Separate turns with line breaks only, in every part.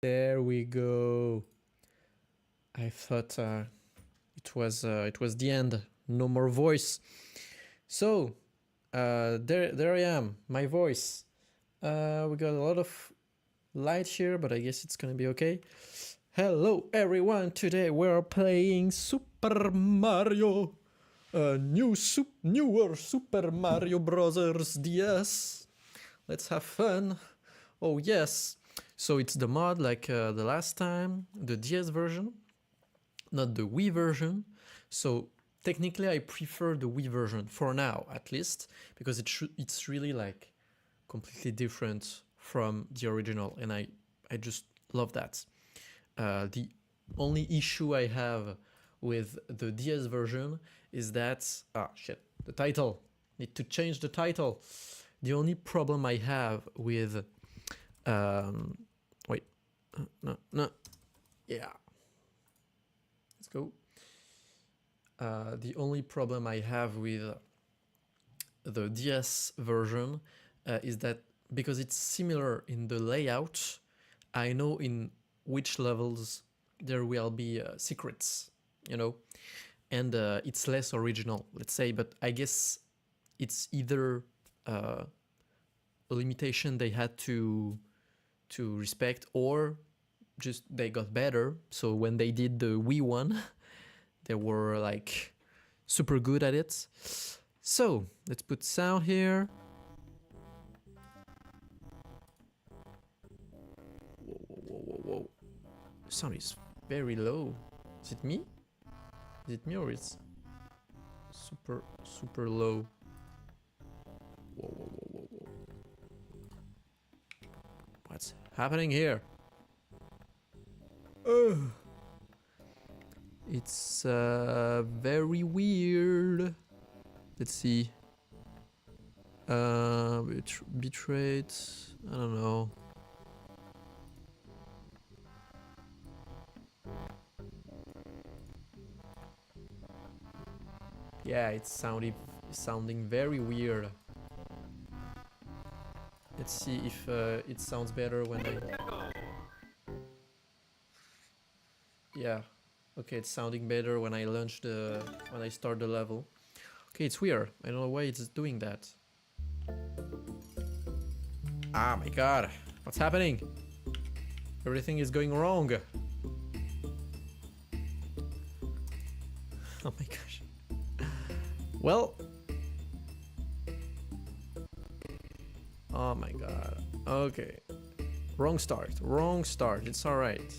There we go. I thought it was the end. No more voice. So there I am. My voice. We got a lot of light here, but I guess it's gonna be okay. Hello everyone. Today we're playing Super Mario. Newer Super Mario Brothers DS. Let's have fun. Oh yes. So it's the mod like the last time, the DS version, not the Wii version. So technically I prefer the Wii version for now, at least, because it's really like completely different from the original, and I just love that. The only issue I have with the DS version is that the title. Need to change the title. The only problem I have with wait, no, yeah, let's go. The only problem I have with the DS version is that because it's similar in the layout, I know in which levels there will be secrets, you know, and it's less original, let's say, but I guess it's either a limitation they had to respect, or just they got better. So when they did the Wii one, they were like super good at it. So let's put sound here. Whoa. The sound is very low. Is it me? Is it me or it's super low? Whoa. What's happening here? It's very weird. Let's see. Bitrate. I don't know. Yeah, it's sounding very weird. Let's see if it sounds better when I... Yeah. Okay, it's sounding better when I when I start the level. Okay, it's weird. I don't know why it's doing that. Ah, my god. What's happening? Everything is going wrong. Oh my gosh. Well. Oh my god. Okay. Wrong start. It's alright.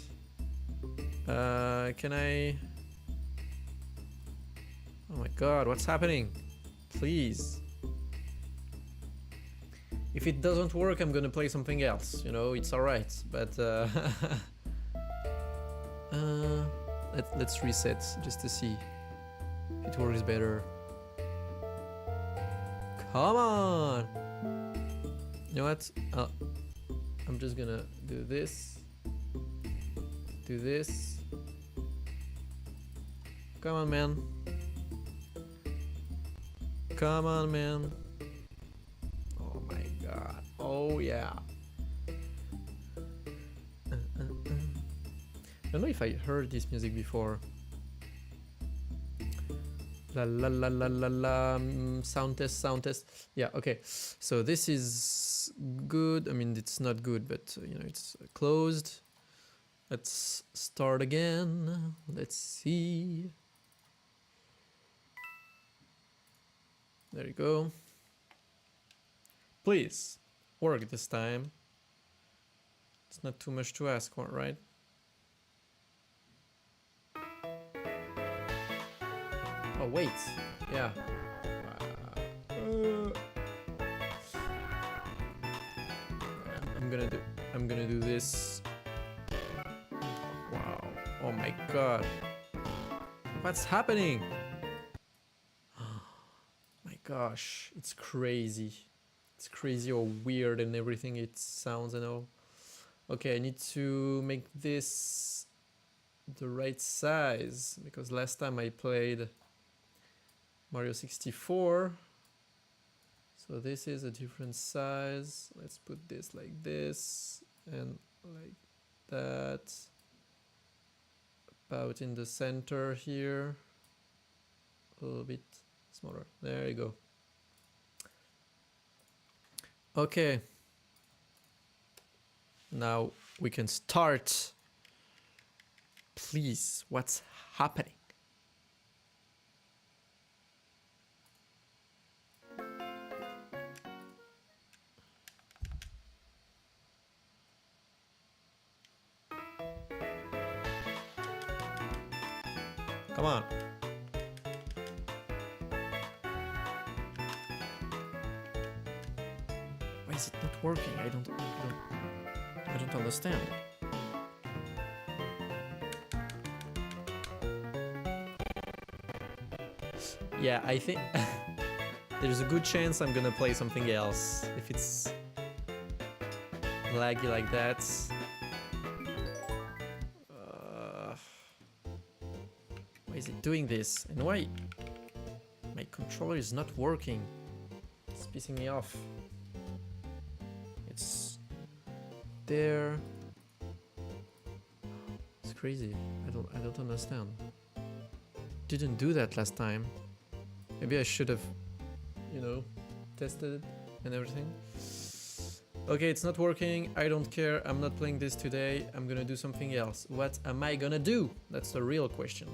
Can I... Oh my god, what's happening? Please. If it doesn't work, I'm gonna play something else, you know, it's alright, but let's reset just to see if it works better. Come on! You know what? I'm just gonna do this. Do this. Come on, man. Come on, man. Oh my god. Oh yeah. I don't know if I heard this music before. La la la la la la. Sound test. Yeah, okay. So this is good. I mean, it's not good, but you know, it's closed. Let's start again. Let's see. There you go. Please work this time. It's not too much to ask for, right? Oh wait, yeah. I'm gonna do this. Wow. Oh my god. What's happening? My gosh, it's crazy. It's crazy or weird and everything it sounds and all. Okay, I need to make this the right size, because last time I played Mario 64. So this is a different size. Let's put this like this and like that. About in the center here. A little bit smaller. There you go. Okay. Now we can start. Please, what's happening? Come on. Why is it not working? I don't understand. Yeah, I think there's a good chance I'm gonna play something else if it's laggy like that. Why is it doing this? And why my controller is not working? It's pissing me off. It's there. It's crazy. I don't understand. Didn't do that last time. Maybe I should have, you know, tested it and everything. Okay, it's not working. I don't care. I'm not playing this today. I'm gonna do something else. What am I gonna do? That's the real question.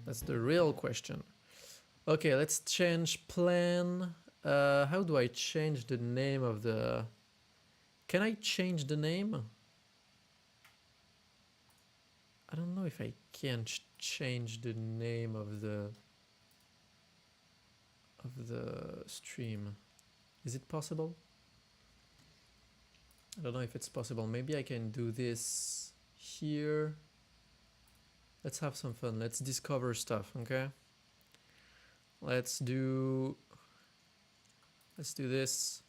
That's the real question. Okay, let's change plan. How do I change the name of the... Can I change the name? I don't know if I can change the name of the stream. Is it possible? I don't know if it's possible. Maybe I can do this here. Let's have some fun. Let's discover stuff, okay? Let's do this.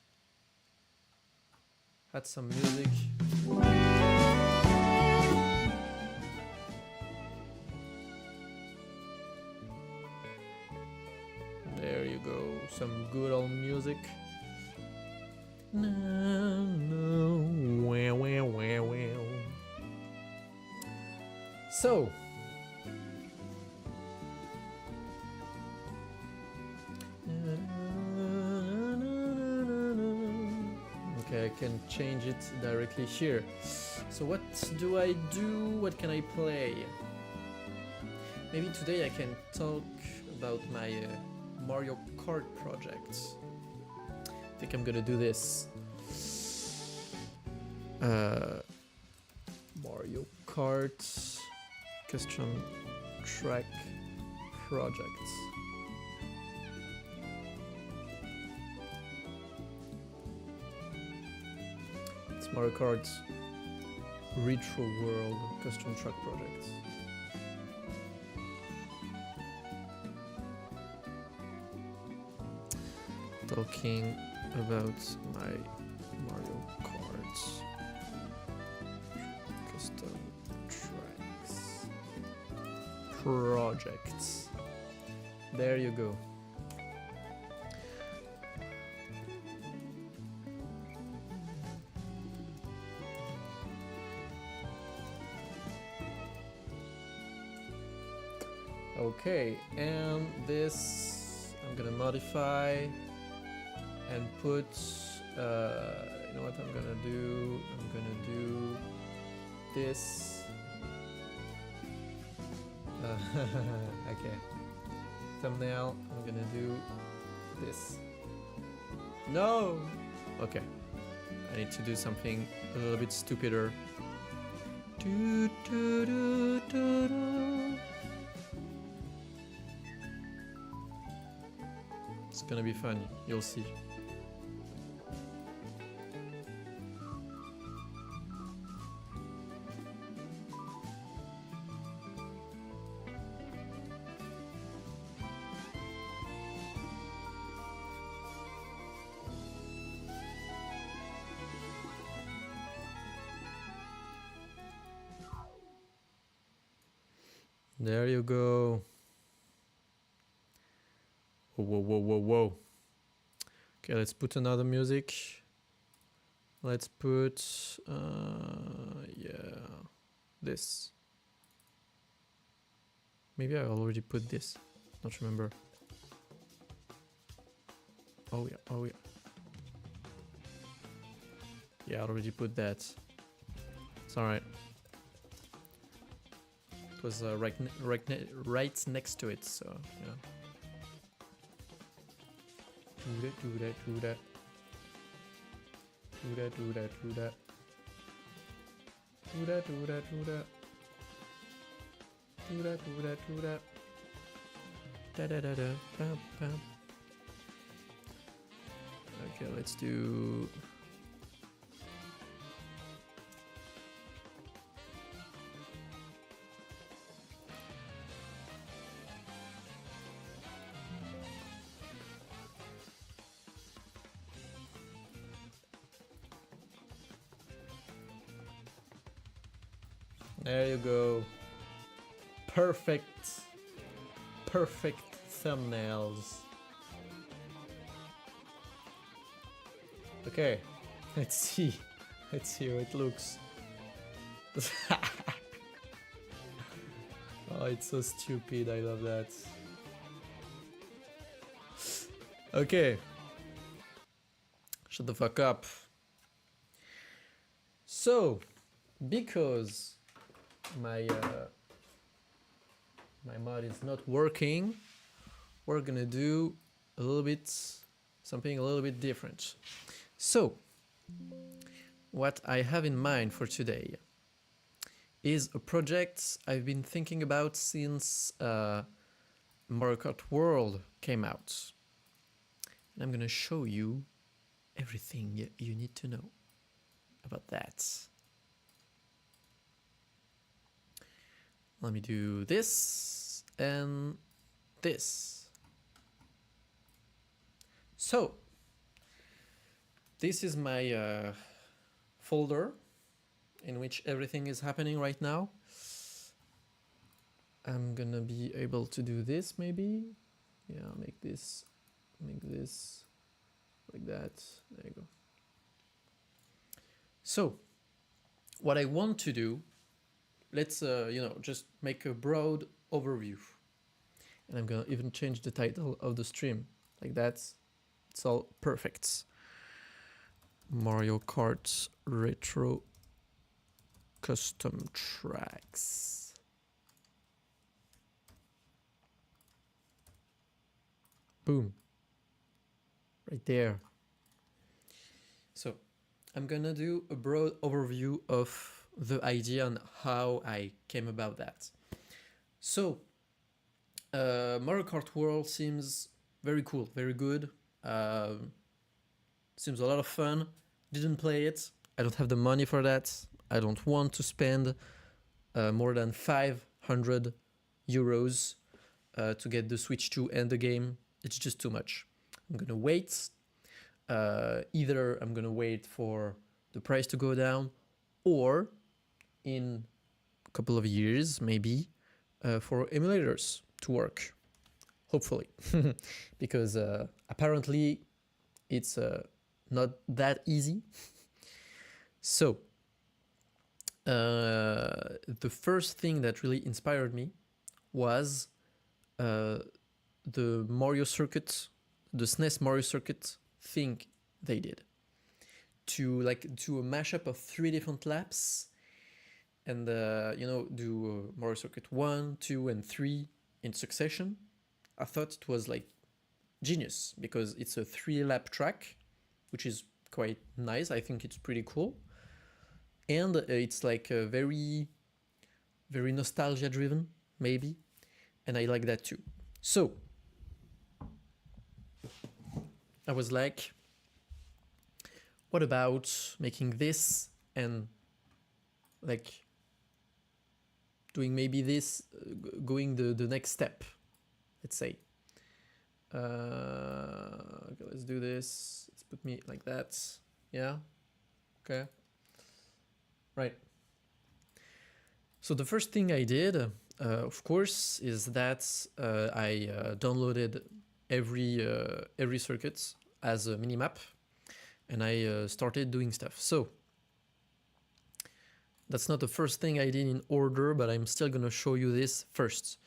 Add some music. There you go, some good old music. No, well. So, okay, I can change it directly here. So what do I do? What can I play? Maybe today I can talk about my Mario Kart project. I think I'm gonna do this. Mario Kart custom track project. It's Mario Kart Retro World custom track project. Talking about my Mario Kart custom tracks projects. There you go. Okay, and this I'm gonna modify and put, you know what I'm gonna do? I'm gonna do this. Okay. Thumbnail, I'm gonna do this. No! Okay. I need to do something a little bit stupider. It's gonna be fun, you'll see. There you go. Whoa. Okay, let's put another music. Let's put, yeah, this. Maybe I already put this. Don't remember. Oh yeah, oh yeah. Yeah, I already put that. It's alright. It was right next to it, so yeah. Do that, do that, do that. Do that, do that, do that. Do that, do that, do that. Do that, do that, do that. Da da da da, bam, bam. Okay, let's do. There you go. Perfect. Perfect thumbnails. Okay, let's see. Let's see how it looks. Oh, it's so stupid. I love that. Okay. Shut the fuck up. So, because my mod is not working, we're gonna do a little bit something a little bit different. So, what I have in mind for today is a project I've been thinking about since Mario Kart World came out. And I'm gonna show you everything you need to know about that. Let me do this and this. So, this is my folder in which everything is happening right now. I'm gonna be able to do this maybe. Yeah, make this like that. There you go. So, what I want to do, let's just make a broad overview. And I'm gonna even change the title of the stream like that. It's all perfect. Mario Kart Retro Custom Tracks. Boom. Right there. So I'm gonna do a broad overview of the idea and how I came about that. So Mario Kart World seems very cool, very good. Seems a lot of fun. Didn't play it. I don't have the money for that. I don't want to spend more than 500 euros to get the Switch 2 and the game. It's just too much. I'm gonna wait. Either I'm gonna wait for the price to go down, or in a couple of years, maybe, for emulators to work. Hopefully, because apparently it's not that easy. So, the first thing that really inspired me was the Mario Circuit, the SNES Mario Circuit thing they did. To do a mashup of 3 different laps and do Mario Circuit 1, 2, and 3 in succession. I thought it was like genius because it's a 3-lap track, which is quite nice. I think it's pretty cool. And it's like very, very nostalgia driven, maybe. And I like that too. So I was like, what about making this and like doing maybe this, going the next step, let's say. Okay, let's do this. Let's put me like that. Yeah. Okay. Right. So the first thing I did, of course, is that I downloaded every circuit as a minimap, and I started doing stuff. So that's not the first thing I did in order, but I'm still gonna show you this first.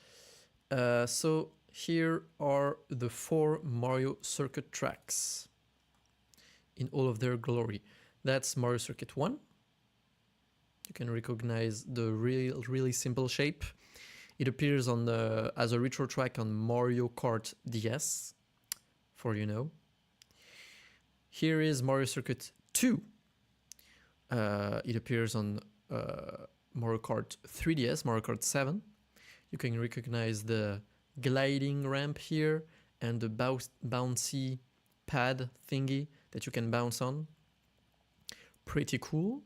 So here are the 4 Mario Circuit tracks in all of their glory. That's Mario Circuit 1. You can recognize the really simple shape. It appears on as a retro track on Mario Kart DS, for you know. Here is Mario Circuit 2. It appears on Mario Kart 3DS, Mario Kart 7. You can recognize the gliding ramp here and the bouncy pad thingy that you can bounce on. Pretty cool.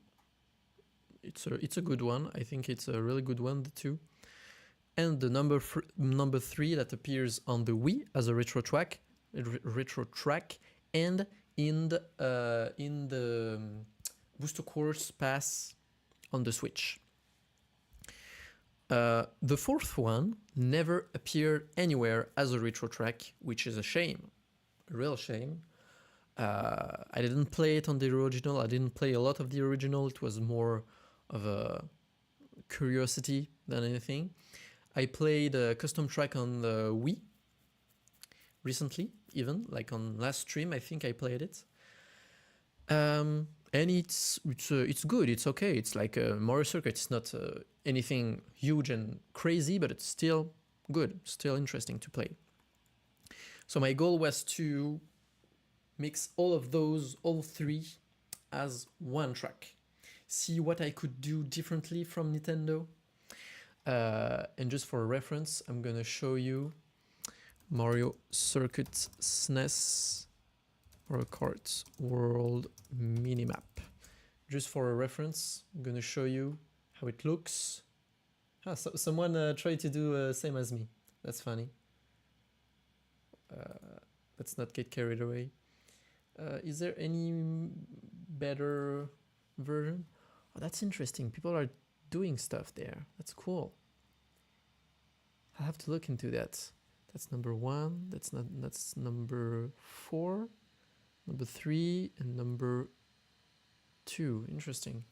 It's a good one. I think it's a really good one, the 2. And the number 3 that appears on the Wii as a retro track, and in the Booster Course Pass on the Switch. The 4th one never appeared anywhere as a retro track, which is a shame, a real shame. I didn't play it on the original. I didn't play a lot of the original. It was more of a curiosity than anything. I played a custom track on the Wii recently, even like on last stream. I think I played it, and it's good. It's okay. It's like a Mario Circuit. It's not anything huge and crazy, but it's still good, still interesting to play. So my goal was to mix all 3 as one track. See what I could do differently from Nintendo. And just for reference, I'm gonna show you Mario Circuit SNES Mario Kart World Minimap. Just for a reference, I'm gonna show you how it looks. So someone tried to do same as me. That's funny. Let's not get carried away. Is there any better version? Oh, that's interesting. People are doing stuff there. That's cool. I have to look into that. That's number 1. That's number 4, number 3, and number 2. Interesting.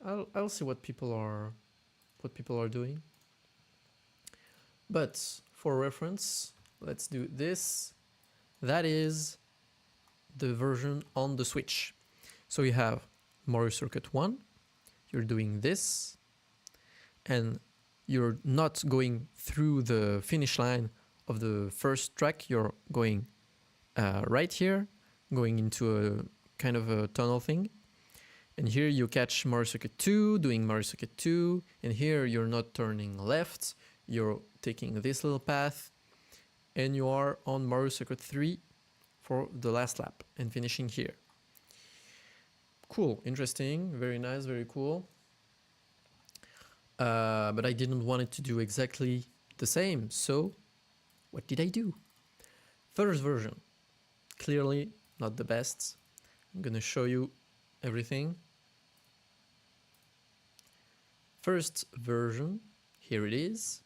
I'll see what people are doing. But for reference, let's do this. That is the version on the Switch. So you have Mario Circuit 1. You're doing this, and you're not going through the finish line of the first track. You're going right here, going into a kind of a tunnel thing. And here you catch Mario Circuit 2, doing Mario Circuit 2. And here you're not turning left. You're taking this little path. And you are on Mario Circuit 3 for the last lap and finishing here. Cool, interesting, very nice, very cool. But I didn't want it to do exactly the same. So what did I do? First version, clearly not the best. I'm gonna show you everything. First version, here it is.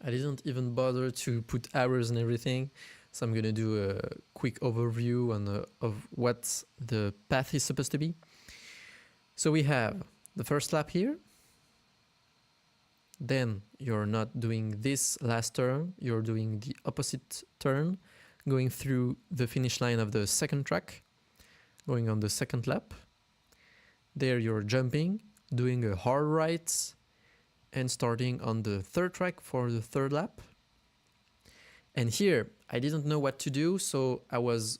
I didn't even bother to put arrows and everything, so I'm gonna do a quick overview on of what the path is supposed to be. So we have the first lap here. Then you're not doing this last turn, you're doing the opposite turn, going through the finish line of the second track, going on the second lap. There you're jumping, doing a hard right, and starting on the third track for the third lap. And here, I didn't know what to do, so I was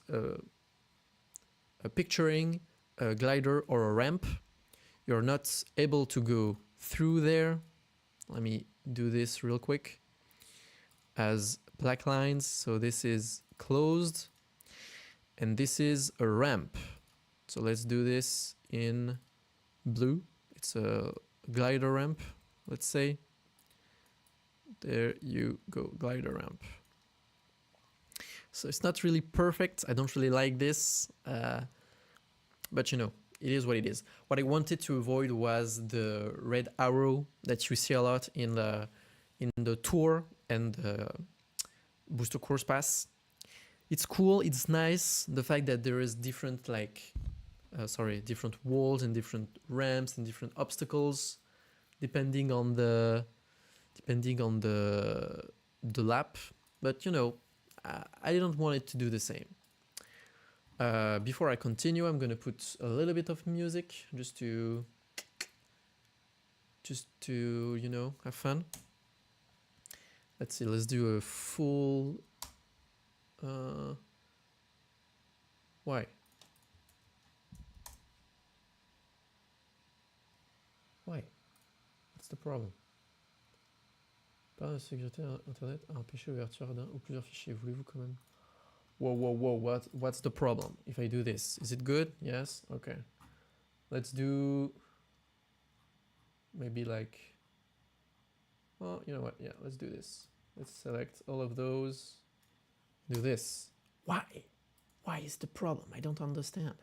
picturing a glider or a ramp. You're not able to go through there. Let me do this real quick. As black lines, so this is closed, and this is a ramp. So let's do this in blue. It's a glider ramp, let's say. There you go, glider ramp. So it's not really perfect. I don't really like this, but you know, it is what it is. What I wanted to avoid was the red arrow that you see a lot in the tour and Booster Course Pass. it's cool, it's nice, the fact that there is different like different walls and different ramps and different obstacles depending on the lap, but you know, I didn't want it to do the same. Before I continue, I'm gonna put a little bit of music just to you know, have fun. Let's see, let's do a full why? What's the problem? Pas de sécurité internet a empêché l'ouverture d'un ou plusieurs fichiers. Voulez-vous quand même? Whoa, what's the problem if I do this? Is it good? Yes? Okay. Let's do maybe like, well, you know what? Yeah, let's do this. Let's select all of those. Do this. Why? Why is the problem? I don't understand.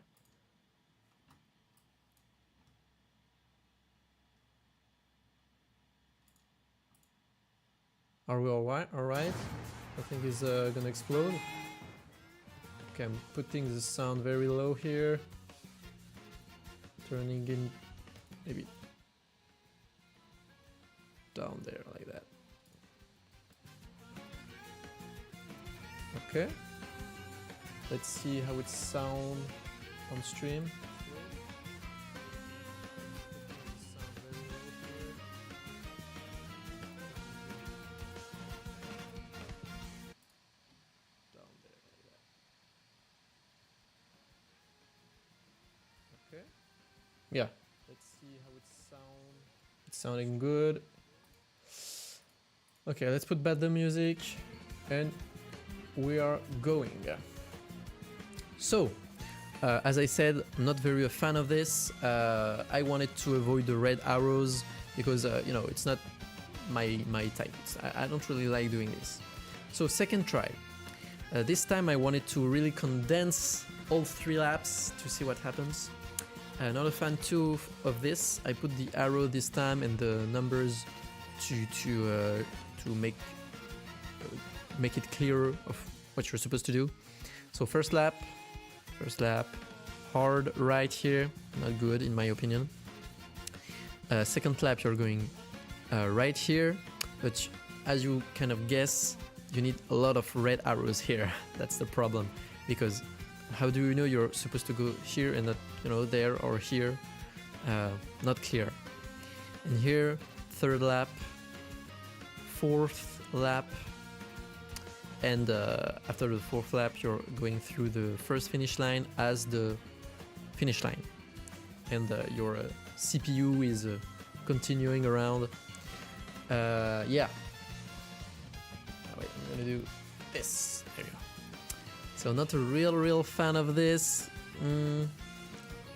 Are we all right? All right. I think it's gonna explode. Okay, I'm putting the sound very low here. Turning in maybe down there like that. Okay. Let's see how it sounds on stream. Yeah. Let's see how it sounds. It's sounding good. Okay, let's put back the music and we are going. So, as I said, I'm not very a fan of this. I wanted to avoid the red arrows because, you know, it's not my type. I don't really like doing this. So, second try. This time I wanted to really condense all 3 laps to see what happens. Not a fan too of this. I put the arrow this time and the numbers to make it clearer of what you're supposed to do. So first lap, hard right here, not good in my opinion. Second lap you're going right here, but as you kind of guess, you need a lot of red arrows here. That's the problem, because how do you know you're supposed to go here and not, you know, there or here? Not clear. And here, third lap, fourth lap, and after the fourth lap, you're going through the first finish line as the finish line, and your CPU is continuing around. Yeah. Wait, I'm gonna do this. There you go. So not a real fan of this. I'm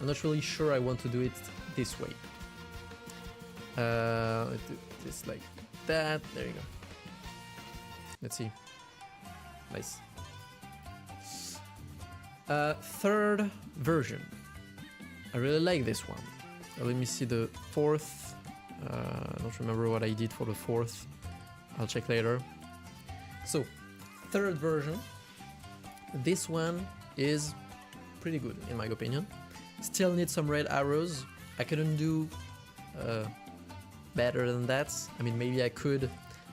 not really sure I want to do it this way. Let's do this like that. There you go. Let's see. Nice. Third version. I really like this one. Let me see the fourth. I don't remember what I did for the fourth. I'll check later. So, third version. This one is pretty good in my opinion. Still need some red arrows. I couldn't do better than that. I mean, maybe I could,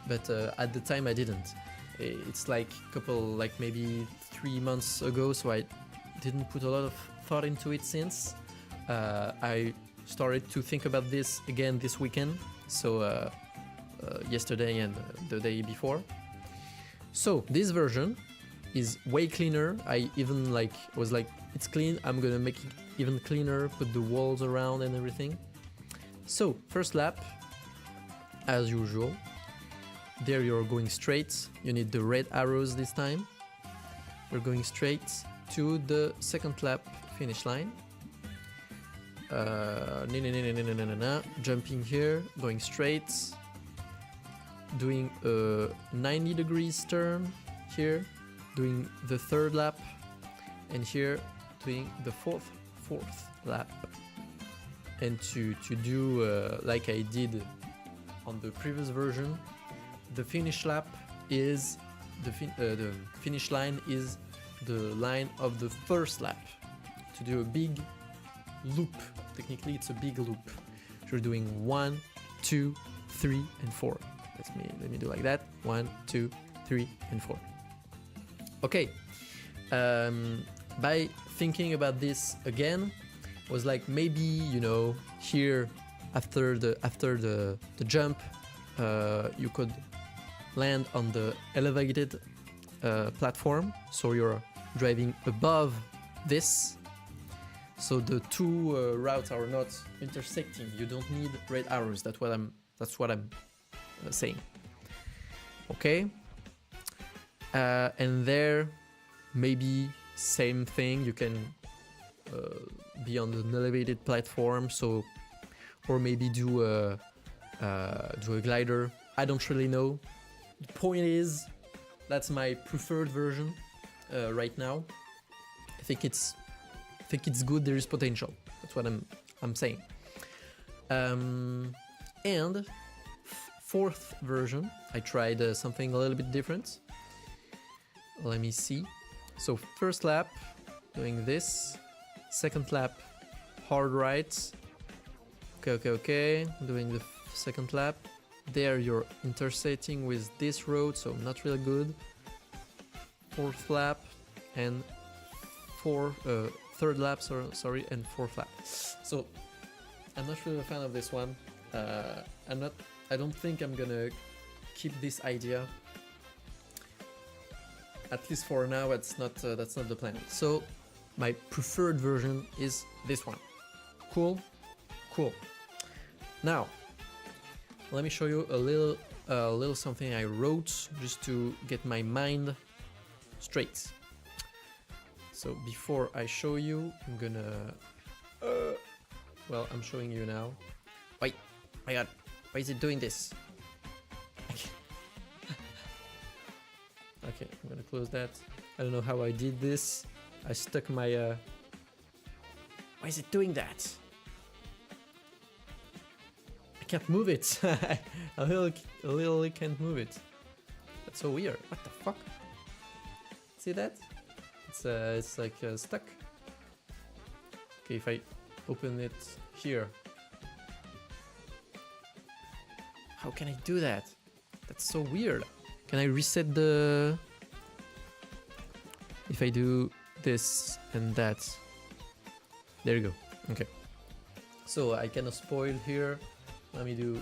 but at the time I didn't. It's like maybe 3 months ago, so I didn't put a lot of thought into it since. I started to think about this again this weekend, so yesterday and the day before. So this version is way cleaner. I even was like, it's clean, I'm gonna make it even cleaner, put the walls around and everything. So first lap, as usual, there you're going straight. You need the red arrows this time. We're going straight to the second lap finish line. Jumping here, going straight, doing a 90 degrees turn here, doing the third lap, and here doing the fourth lap. And to do like I did on the previous version, the finish lap is the finish line is the line of the first lap to do a big loop. Technically, it's a big loop. You're doing 1, 2, 3, and 4. Let me do like that. 1, 2, 3, and 4. Okay. By thinking about this again, was like maybe, you know, here after the jump, you could land on the elevated platform, so you're driving above this, so the two routes are not intersecting. You don't need red arrows. That's what I'm saying. Okay, and there maybe same thing. You can be on an elevated platform, so, or maybe do a glider. I don't really know. The point is, that's my preferred version right now. I think it's good. There is potential. That's what I'm saying. And fourth version, I tried something a little bit different. Let me see. So first lap, doing this. Second lap, hard right. Okay. Doing the second lap. There you're intersecting with this road, so not really good. Fourth lap and third lap, sorry, and fourth lap. So I'm not really a fan of this one. I don't think I'm gonna keep this idea. At least for now, that's not the plan. So my preferred version is this one. Cool. Now, let me show you a little something I wrote just to get my mind straight. So before I show you, I'm gonna... well, I'm showing you now. Wait, my god, why is it doing this? Okay, I'm gonna close that. I don't know how I did this. I stuck my... Why is it doing that? I can't move it. I literally can't move it. That's so weird. What the fuck? See that? It's like stuck. Okay, if I open it here. How can I do that? That's so weird. Can I reset the... If I do this and that. There you go. Okay. So I cannot spoil here. Let me do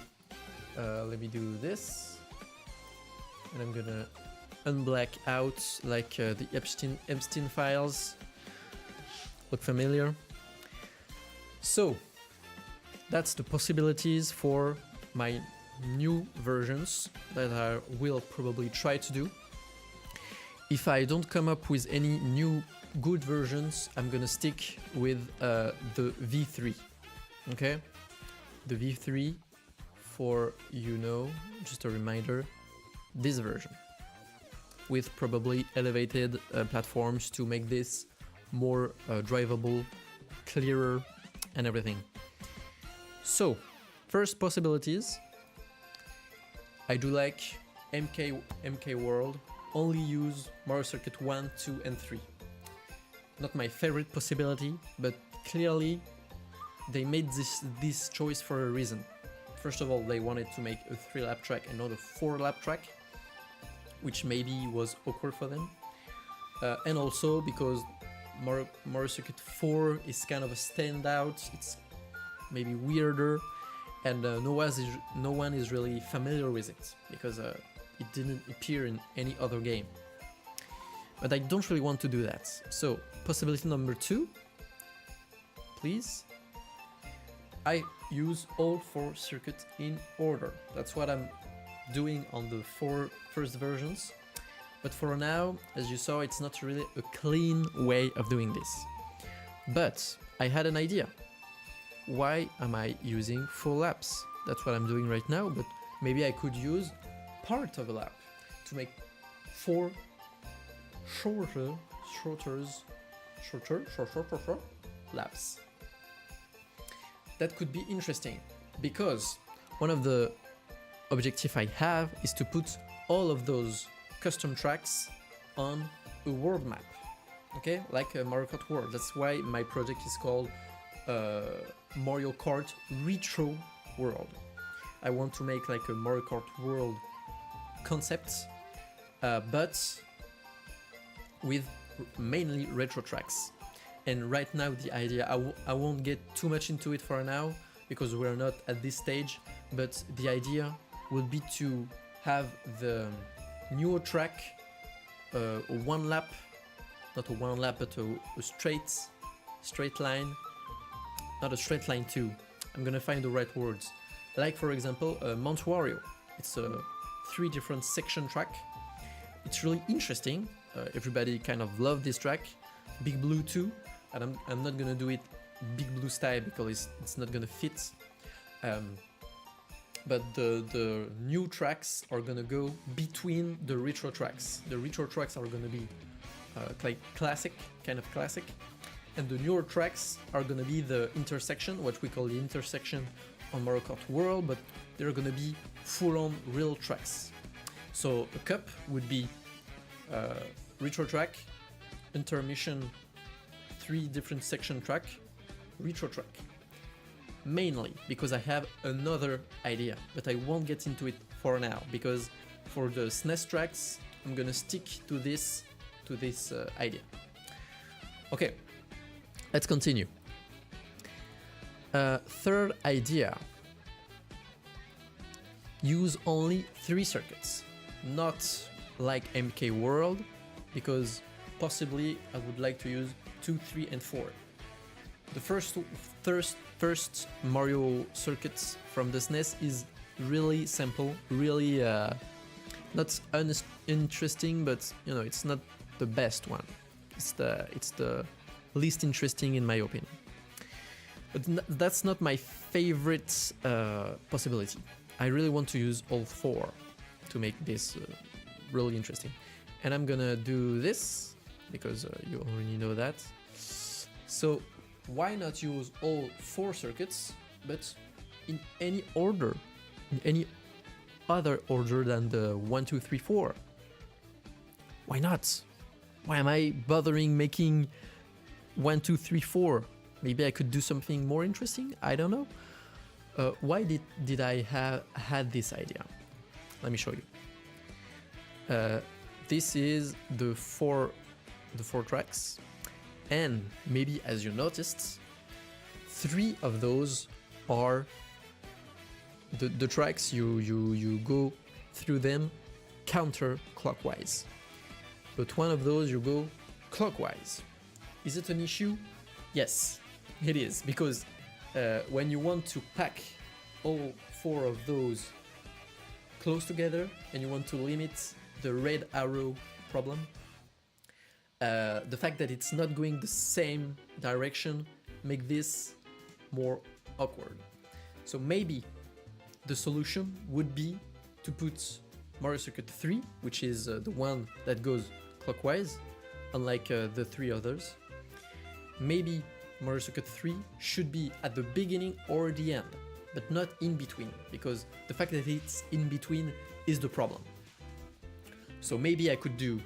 this. And I'm gonna unblack out like the Epstein files. Look familiar? So that's the possibilities for my new versions that I will probably try to do. If I don't come up with any new good versions, I'm gonna stick with the V3. Okay? The V3 for, you know, just a reminder, this version. With probably elevated platforms to make this more drivable, clearer, and everything. So, first possibilities. I do like MK World, only use Mario Circuit 1, 2, and 3. Not my favorite possibility, but clearly they made this choice for a reason. First of all, they wanted to make a 3-lap track and not a 4-lap track, which maybe was awkward for them. And also because Mario Circuit 4 is kind of a standout, it's maybe weirder, and no one is really familiar with it, because it didn't appear in any other game. But I don't really want to do that. So, possibility number 2, please. I use all 4 circuits in order. That's what I'm doing on the 4 first versions. But for now, as you saw, it's not really a clean way of doing this. But I had an idea. Why am I using 4 laps? That's what I'm doing right now, but maybe I could use part of a lap to make 4 shorter laps. That could be interesting, because one of the objectives I have is to put all of those custom tracks on a world map. okay, like Mario Kart World. That's why my project is called Mario Kart Retro World. I want to make like a Mario Kart World concept, but with mainly retro tracks. And right now the idea, I won't get too much into it for now because we're not at this stage, but the idea would be to have the newer track a one lap, not a one lap, but a straight line, not a straight line too. I'm gonna find the right words. Like for example, Mount Wario. It's a 3 different section track. It's really interesting. Everybody kind of loved this track. Big Blue too, and I'm not gonna do it Big Blue style because it's not gonna fit. But the new tracks are gonna go between the retro tracks. The retro tracks are gonna be like classic, kind of classic, and the newer tracks are gonna be the intersection, what we call the intersection on Mario Kart World, but they're gonna be full-on real tracks. So a cup would be retro track, intermission, 3 different section track, retro track. Mainly because I have another idea, but I won't get into it for now because for the SNES tracks I'm gonna stick to this idea. Okay, let's continue. Third idea: use only 3 circuits, not like MK World, because possibly I would like to use 2, 3, and 4. The first Mario circuits from the SNES is really simple, really not uninteresting, but you know, it's not the best one. It's the least interesting in my opinion. But that's not my favorite possibility. I really want to use all 4 to make this really interesting. And I'm gonna do this because you already know that. So why not use all 4 circuits, but in any order, in any other order than the 1, 2, 3, 4? Why not? Why am I bothering making 1, 2, 3, 4? Maybe I could do something more interesting. I don't know. Why did I had this idea? Let me show you. This is the four tracks. And maybe as you noticed, 3 of those are the tracks you go through them counterclockwise. But 1 of those you go clockwise. Is it an issue? Yes, it is, because when you want to pack all 4 of those close together and you want to limit the red arrow problem, the fact that it's not going the same direction make this more awkward. So maybe the solution would be to put Mario Circuit 3, which is the one that goes clockwise, unlike the 3 others. Maybe Mario Circuit 3 should be at the beginning or the end, but not in between, because the fact that it's in between is the problem. So maybe I could do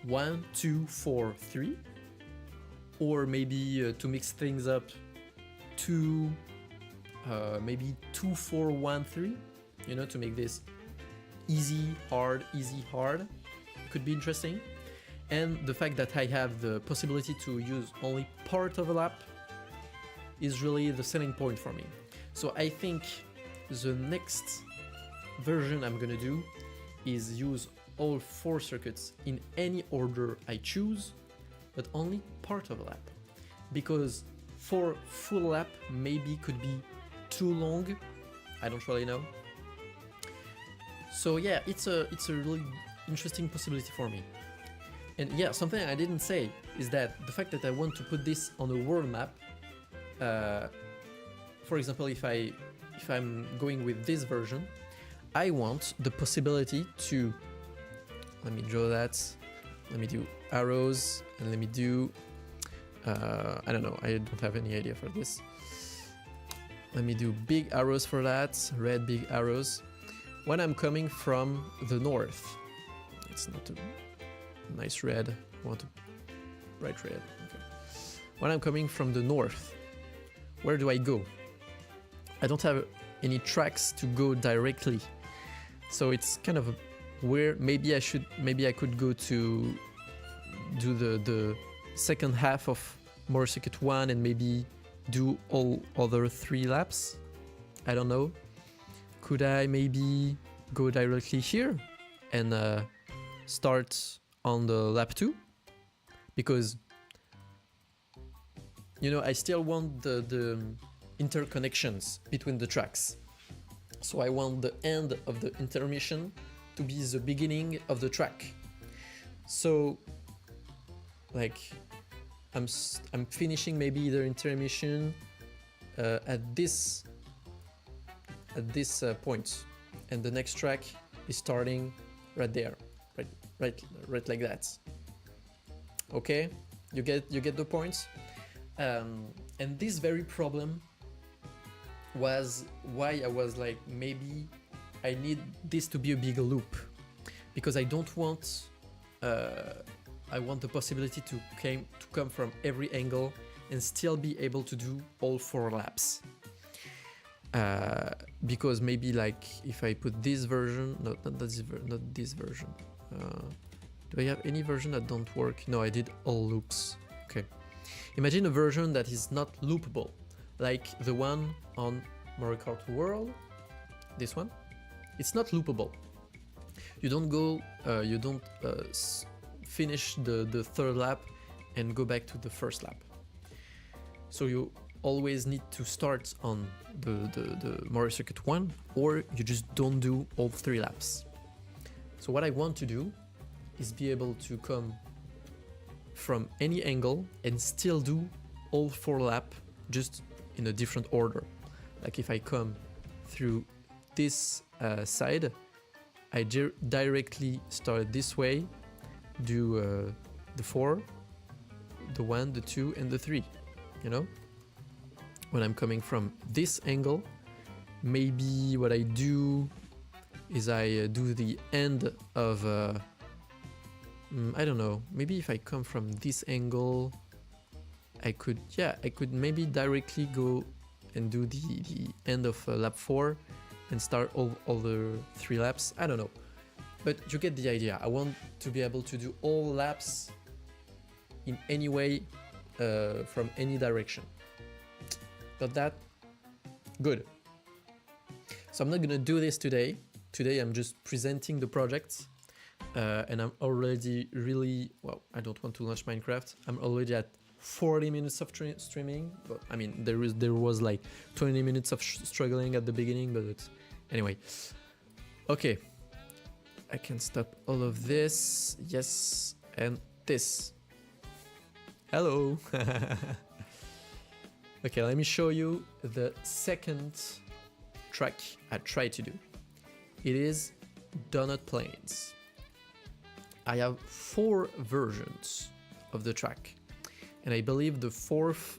1, 2, 4, 3, or maybe to mix things up, maybe 2, 4, 1, 3, you know, to make this easy, hard, could be interesting. And the fact that I have the possibility to use only part of a lap is really the selling point for me. So I think the next version I'm gonna do is use all 4 circuits in any order I choose, but only part of a lap, because for full lap maybe could be too long. I don't really know. So yeah, it's a really interesting possibility for me. And yeah, something I didn't say is that the fact that I want to put this on a world map, for example, if I'm going with this version, I want the possibility to, let me draw that, let me do arrows, and let me do, I don't know, I don't have any idea for this. Let me do big arrows for that, red big arrows. When I'm coming from the north, it's not a nice red, I want to bright red. Okay. When I'm coming from the north, where do I go? I don't have any tracks to go directly, so it's kind of weird. Maybe I could go to do the second half of Motor Circuit 1 and maybe do all other 3 laps. I don't know. Could I maybe go directly here and start on the lap 2? Because, you know, I still want the interconnections between the tracks. So I want the end of the intermission to be the beginning of the track. So, like, I'm finishing maybe the intermission at this point, and the next track is starting right there, right like that. Okay, you get the point. And this very problem was why I was like, maybe I need this to be a bigger loop, because I don't want I want the possibility to come from every angle and still be able to do all 4 laps. Because maybe like if I put this version, not this version. Do I have any version that don't work? No, I did all loops. Okay. Imagine a version that is not loopable, like the one on Mario Kart World. This one, it's not loopable. You don't go, finish the third lap and go back to the first lap. So you always need to start on the Mario Circuit 1, or you just don't do all 3 laps. So what I want to do is be able to come from any angle and still do all 4 laps, just in a different order. Like if I come through this side, I directly start this way, do the 4, the 1, the 2, and the 3, you know? When I'm coming from this angle, maybe what I do is I do the end of, I don't know, maybe if I come from this angle, I could maybe directly go and do the end of lap 4 and start all the 3 laps. I don't know, but you get the idea. I want to be able to do all laps in any way, from any direction. Got that? Good. So I'm not gonna do this today. Today I'm just presenting the project, and I'm already really, well, I don't want to launch Minecraft. I'm already at 40 minutes of streaming, but I mean there was like 20 minutes of struggling at the beginning, but anyway. Okay, I can stop all of this. Yes, and this. Hello. Okay, let me show you the second track I tried to do. It is Donut Plains. I have 4 versions of the track, and I believe the 5th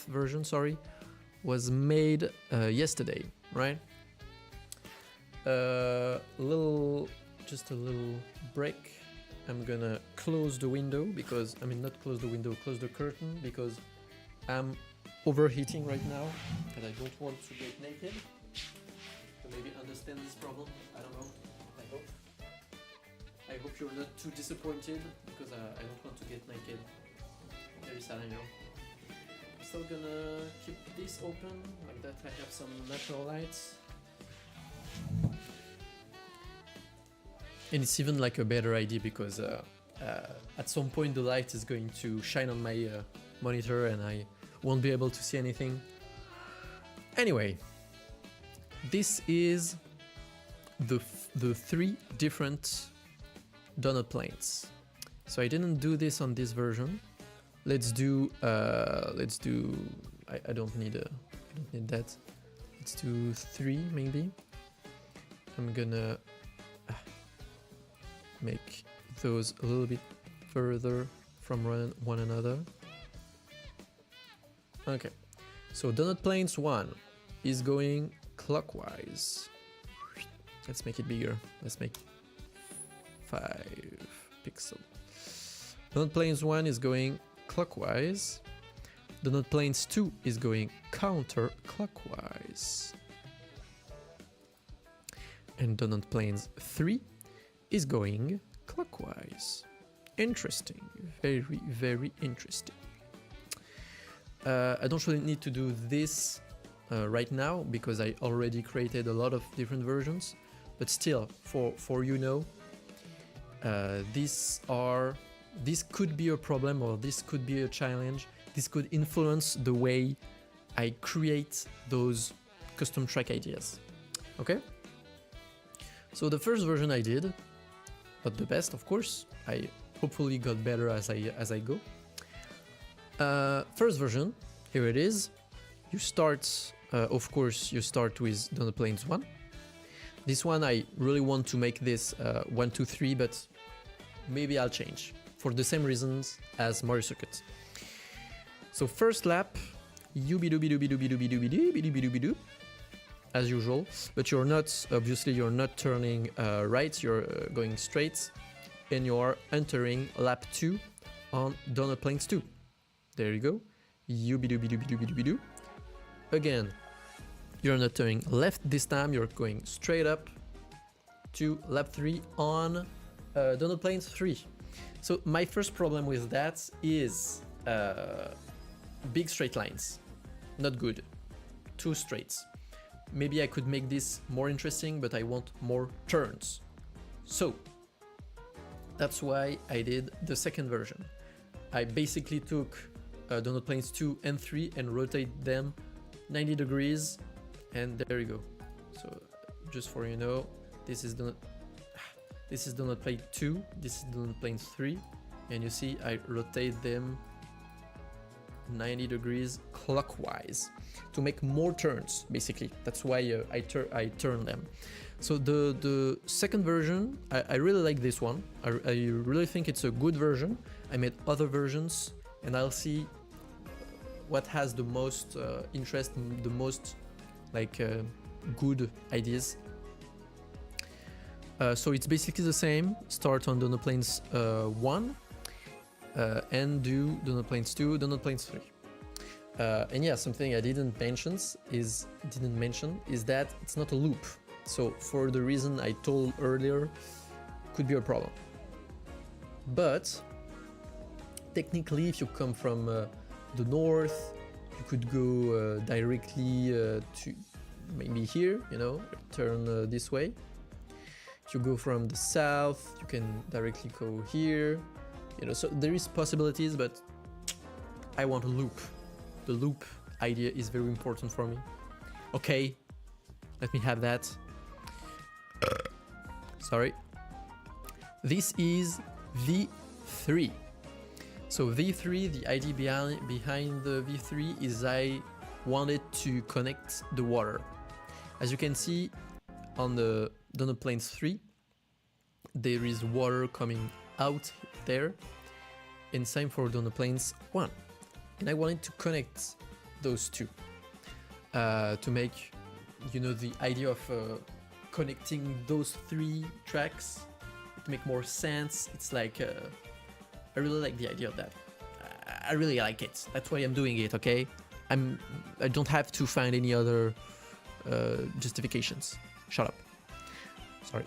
version, sorry, was made yesterday, right? Just a little break. I'm gonna close the window because, I mean, not close the window, close the curtain, because I'm overheating right now and I don't want to get naked. So maybe understand this problem. I don't know. I hope you're not too disappointed, because I don't want to get naked. Very sad, I know. I'm still gonna keep this open, like that I have some natural lights. And it's even like a better idea because at some point the light is going to shine on my monitor and I won't be able to see anything. Anyway, this is the 3 different donut planes. So I didn't do this on this version. Let's do I don't need that. Let's do 3 maybe. I'm gonna make those a little bit further from one another. Okay, so Donut Plains 1 is going clockwise. Let's make it bigger. Let's make 5 pixels. Donut Plains 1 is going clockwise. Donut Plains 2 is going counterclockwise. And Donut Plains 3 is going clockwise. Interesting. Very, very interesting. I don't really need to do this right now because I already created a lot of different versions. But still, for you know, this could be a problem or this could be a challenge. This could influence the way I create those custom track ideas. Okay? So the first version I did, not the best, of course. I hopefully got better as I go. First version, here it is. You start, of course, you start with Donut Plains 1. This one I really want to make this 1, 2, 3, but maybe I'll change for the same reasons as Mario Circuit. So first lap, you-be-do-be-do-be-do-be-do-be-do-be-do-be-do, as usual, but you're not, obviously you're not turning right, you're going straight, and you're entering lap 2 on Donut Plains 2. There you go, you-be-do-be-do-be-do-be-do-be-do. Again, you're not turning left this time, you're going straight up to lap 3 on Donut Plains 3. So my first problem with that is big straight lines, not good, too straights. Maybe I could make this more interesting, but I want more turns. So that's why I did the second version. I basically took Donut Plains 2 and 3 and rotate them 90 degrees, and there you go. So just for you know, this is Donut Plains 2, this is Donut Plains 3, and you see I rotate them 90 degrees clockwise to make more turns, basically. That's why I turn them. So the second version, I really like this one. I really think it's a good version. I made other versions, and I'll see what has the most interest, the most like good ideas. So it's basically the same. Start on Donut Plains 1 and do Donut Plains 2, Donut Plains 3. And yeah, something I didn't mention is that it's not a loop. So for the reason I told earlier, could be a problem. But technically, if you come from the north, you could go directly to maybe here, you know, turn this way. If you go from the south, you can directly go here, you know, so there is possibilities, but I want a loop. The loop idea is very important for me. Okay, let me have that. Sorry. This is V3. So V3, the idea behind the V3 is I wanted to connect the water. As you can see on the Donut Plains 3, there is water coming out there, and same for Donut Plains 1. And I wanted to connect those two to make, you know, the idea of connecting those three tracks to make more sense. It's like I really like the idea of that. I really like it. That's why I'm doing it. Okay, I don't have to find any other justifications. Shut up. Sorry.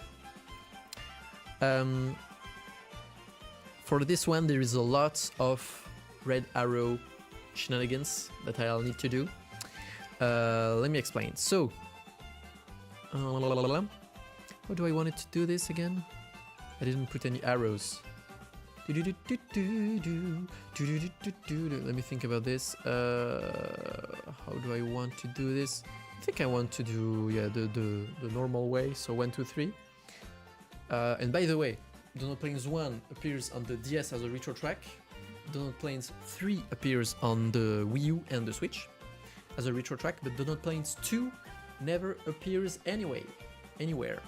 For this one, there is a lot of red arrow shenanigans that I'll need to do. Let me explain. So, how do I want it to do this again? I didn't put any arrows. Let me think about this. How do I want to do this? I think I want to do the normal way. So 1, 2, 3. And by the way, Donut Plains 1 appears on the DS as a retro track. Donut Plains 3 appears on the Wii U and the Switch as a retro track, but Donut Plains 2 never appears anywhere.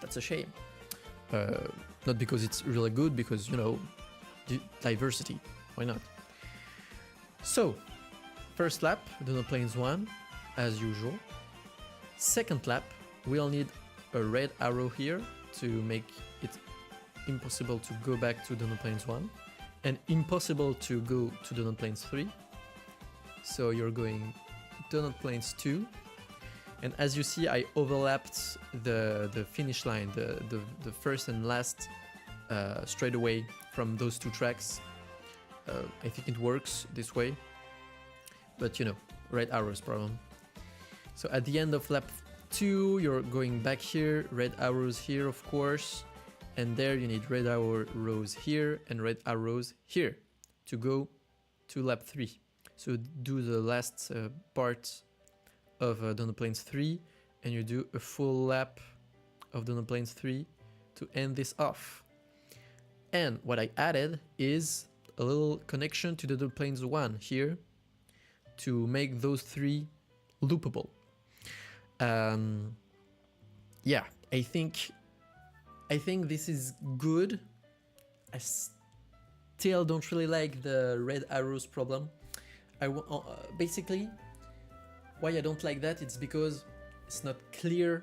That's a shame. Not because it's really good, because, you know, diversity. Why not? So, first lap, Donut Plains 1, as usual. Second lap, we'll need a red arrow here to make it impossible to go back to Donut Plains 1 and impossible to go to Donut Plains 3. So you're going Donut Plains 2, and as you see, I overlapped the finish line, the first and last straight away from those two tracks. I think it works this way, but you know, red arrows problem. So at the end of lap 2, you're going back here, red arrows here, of course, and there you need red arrows here and red arrows here to go to lap 3. So do the last part of Donut Plains 3, and you do a full lap of Donut Plains 3 to end this off. And what I added is a little connection to Donut Plains 1 here to make those 3 loopable. Yeah, I think this is good. I still don't really like the red arrows problem. Basically, why I don't like that, it's because it's not clear.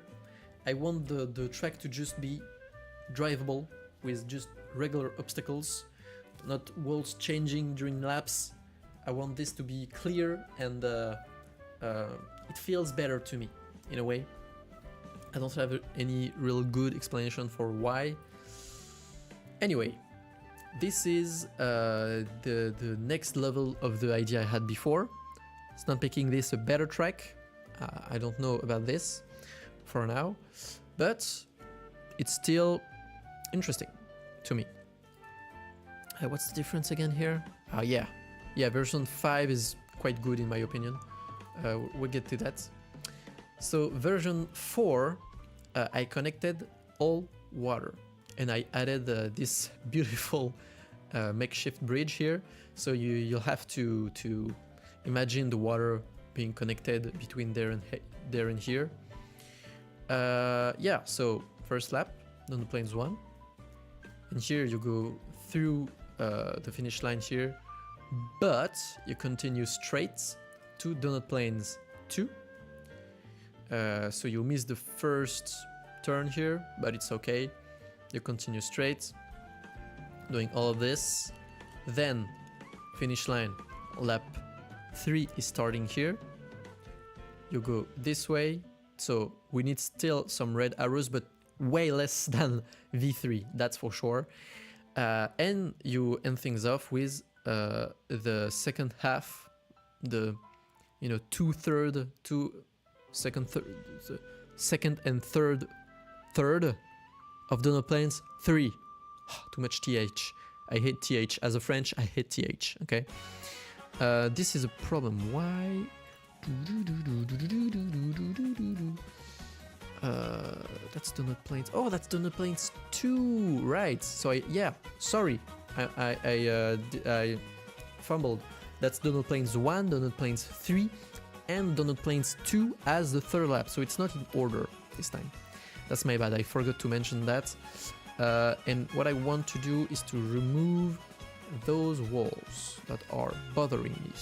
I want the track to just be drivable with just regular obstacles, not walls changing during laps. I want this to be clear, and it feels better to me in a way. I don't have any real good explanation for why. Anyway, this is the next level of the idea I had before. It's not making this a better track. I don't know about this for now, but it's still interesting to me. What's the difference again here? Yeah, version 5 is quite good in my opinion. We'll get to that. So version 4, I connected all water, and I added this beautiful makeshift bridge here. So you'll have to imagine the water being connected between there and here. Yeah, so first lap, Donut Plains 1, and here you go through the finish line here, but you continue straight to Donut Plains 2. So you miss the first turn here, but it's okay. You continue straight, doing all of this. Then finish line, lap 3 is starting here. You go this way. So we need still some red arrows, but way less than V3, that's for sure. And you end things off with the second half, the second and third of Donut Plains 3. Too much TH. I hate TH. As a French, I hate TH. Okay. This is a problem. Why? That's Donut Plains. Oh, that's Donut Plains 2. Right. So sorry. I fumbled. That's Donut Plains 1, Donut Plains 3, and Donut Plains 2 as the third lap. So it's not in order this time. That's my bad. I forgot to mention that. And what I want to do is to remove those walls that are bothering me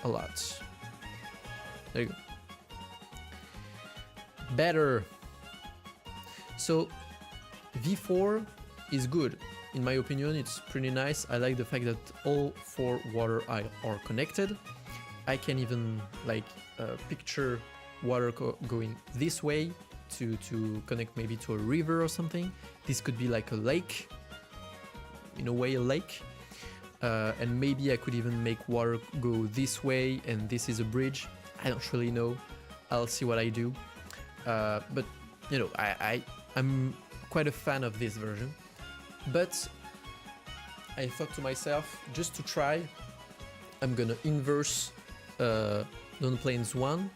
a lot. There you go. Better. So V4 is good. In my opinion, it's pretty nice. I like the fact that all 4 water are connected. I can even picture water going this way to connect maybe to a river or something. This could be like a lake, in a way a lake. And maybe I could even make water go this way, and this is a bridge. I don't really know. I'll see what I do. But you know, I'm quite a fan of this version. But I thought to myself, just to try, I'm gonna inverse Donut Plains 1.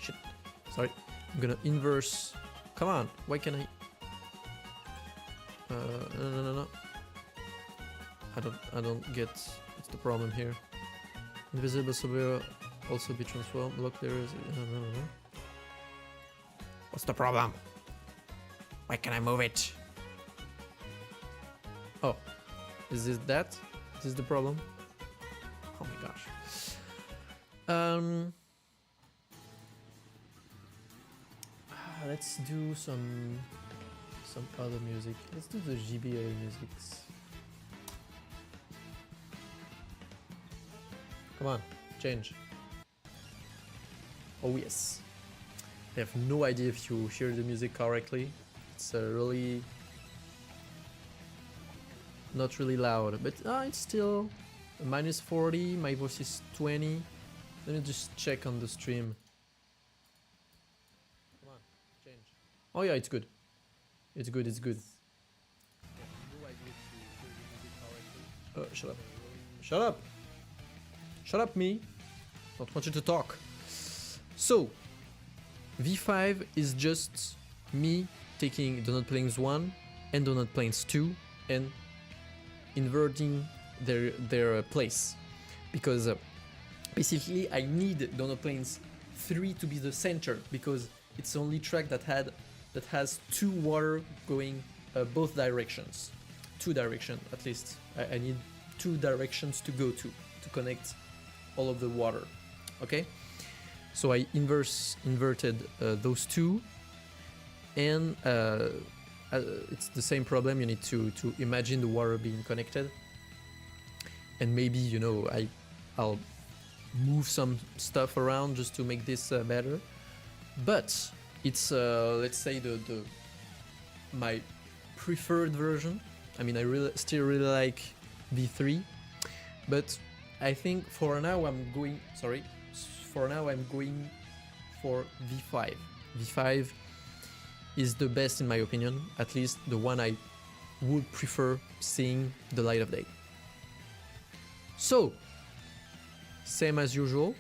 Shit. Sorry. I'm gonna inverse. Come on. Why can I? No. I don't get. What's the problem here? Invisible will also be transformed. Block there is. No. What's the problem? Why can I move it? Oh, is this that? Is this the problem? Oh my gosh. Let's do some some other music. Let's do the GBA musics. Come on, change. Oh yes. I have no idea if you hear the music correctly. It's really not really loud, but it's still minus 40. My voice is 20. Let me just check on the stream. Come on, change. Oh yeah, it's good. It's good. It's good. I have no idea if you hear the music correctly. Shut up. Shut up. Shut up, me. Don't want you to talk. So, V5 is just me taking Donut Plains 1 and Donut Plains 2 and inverting their place. Because basically I need Donut Plains 3 to be the center, because it's the only track that has two water going both directions. Two directions at least. I need two directions to go to connect all of the water. Okay, so I inverted those two, and it's the same problem. You need to imagine the water being connected, and maybe, you know, I'll move some stuff around just to make this better. But it's let's say my preferred version. I mean, I still really like V3, but I think for now I'm going for V5. V5 is the best in my opinion, at least the one I would prefer seeing the light of day. So, same as usual.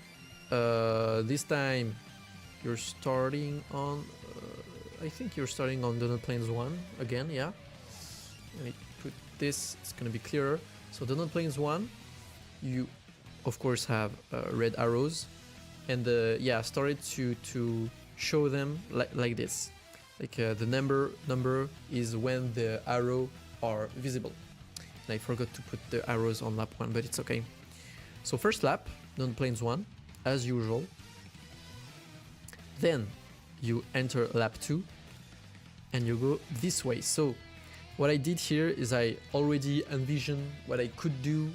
This time you're starting on, I think you're starting on Donut Plains 1 again, yeah. Let me put this, it's gonna be clearer. So Donut Plains 1, you of course have red arrows, and yeah, started to show them like this. Like the number is when the arrow are visible. And I forgot to put the arrows on lap 1, but it's okay. So first lap, Donut Plains 1, as usual. Then you enter lap 2 and you go this way. So what I did here is I already envisioned what I could do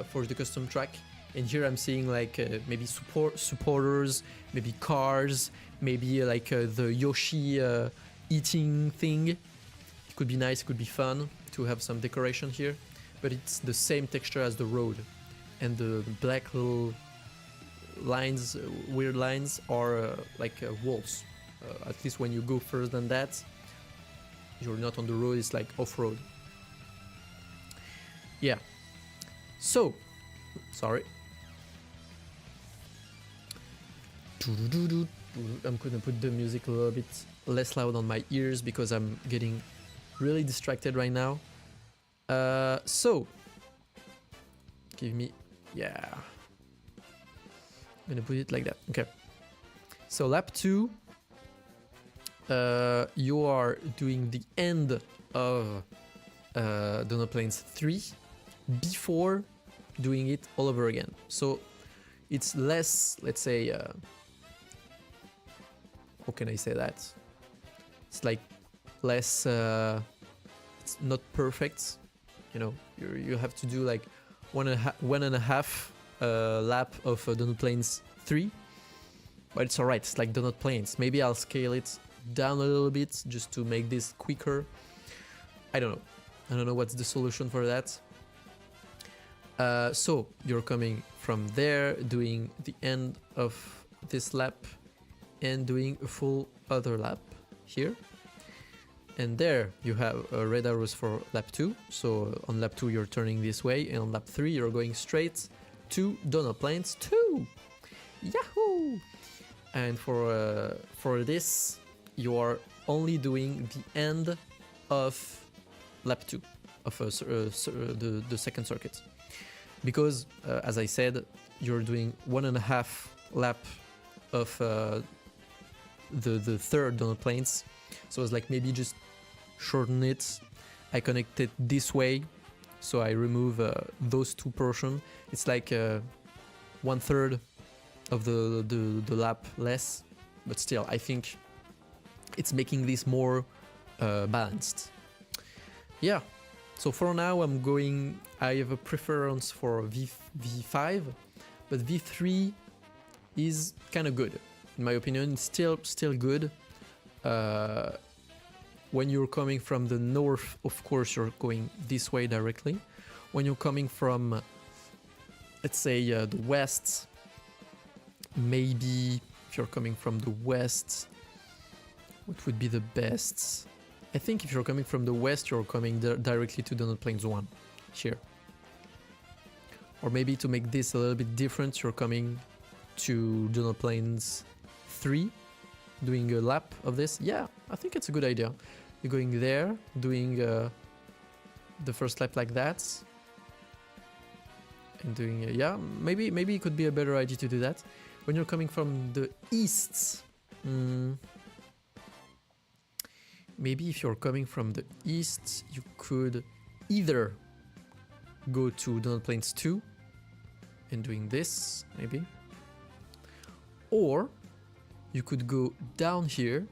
for the custom track. And here I'm seeing like maybe supporters, maybe cars, maybe like the Yoshi eating thing. It could be nice, it could be fun to have some decoration here. But it's the same texture as the road. And the black little lines, weird lines, are like walls. At least when you go further than that, you're not on the road, it's like off-road. Yeah. So, sorry. I'm gonna put the music a little bit less loud on my ears because I'm getting really distracted right now. So, give me, yeah. I'm gonna put it like that, okay. So lap 2, you are doing the end of Donut Plains 3 before doing it all over again. So it's less, let's say, how can I say that? It's like less, it's not perfect, you know, you have to do like one and a half lap of Donut Plains 3, but it's alright, it's like Donut Plains. Maybe I'll scale it down a little bit just to make this quicker. I don't know what's the solution for that. So you're coming from there, doing the end of this lap and doing a full other lap here. And there you have red arrows for lap 2. So on lap 2 you're turning this way, and on lap 3 you're going straight to Donut Plains 2. Yahoo! And for this you are only doing the end of lap 2 of the second circuit. Because, as I said, you're doing 1.5 lap of the third Donut Plains. So I was like, maybe just shorten it. I connect it this way, so I remove those two portions. It's like 1/3 of the lap less, but still, I think it's making this more balanced. yeah, so for now I have a preference for V5, but V3 is kind of good. In my opinion, it's still good. When you're coming from the north, of course, you're going this way directly. When you're coming from, let's say, the west, maybe if you're coming from the west, what would be the best? I think if you're coming from the west, you're coming directly to Donut Plains 1, here. Or maybe to make this a little bit different, you're coming to Donut Plains 3, doing a lap of this. Yeah, I think it's a good idea. You're going there, doing the first lap like that. And doing, yeah, maybe it could be a better idea to do that. When you're coming from the east, maybe if you're coming from the east, you could either go to Donut Plains 2 and doing this, maybe. Or you could go down here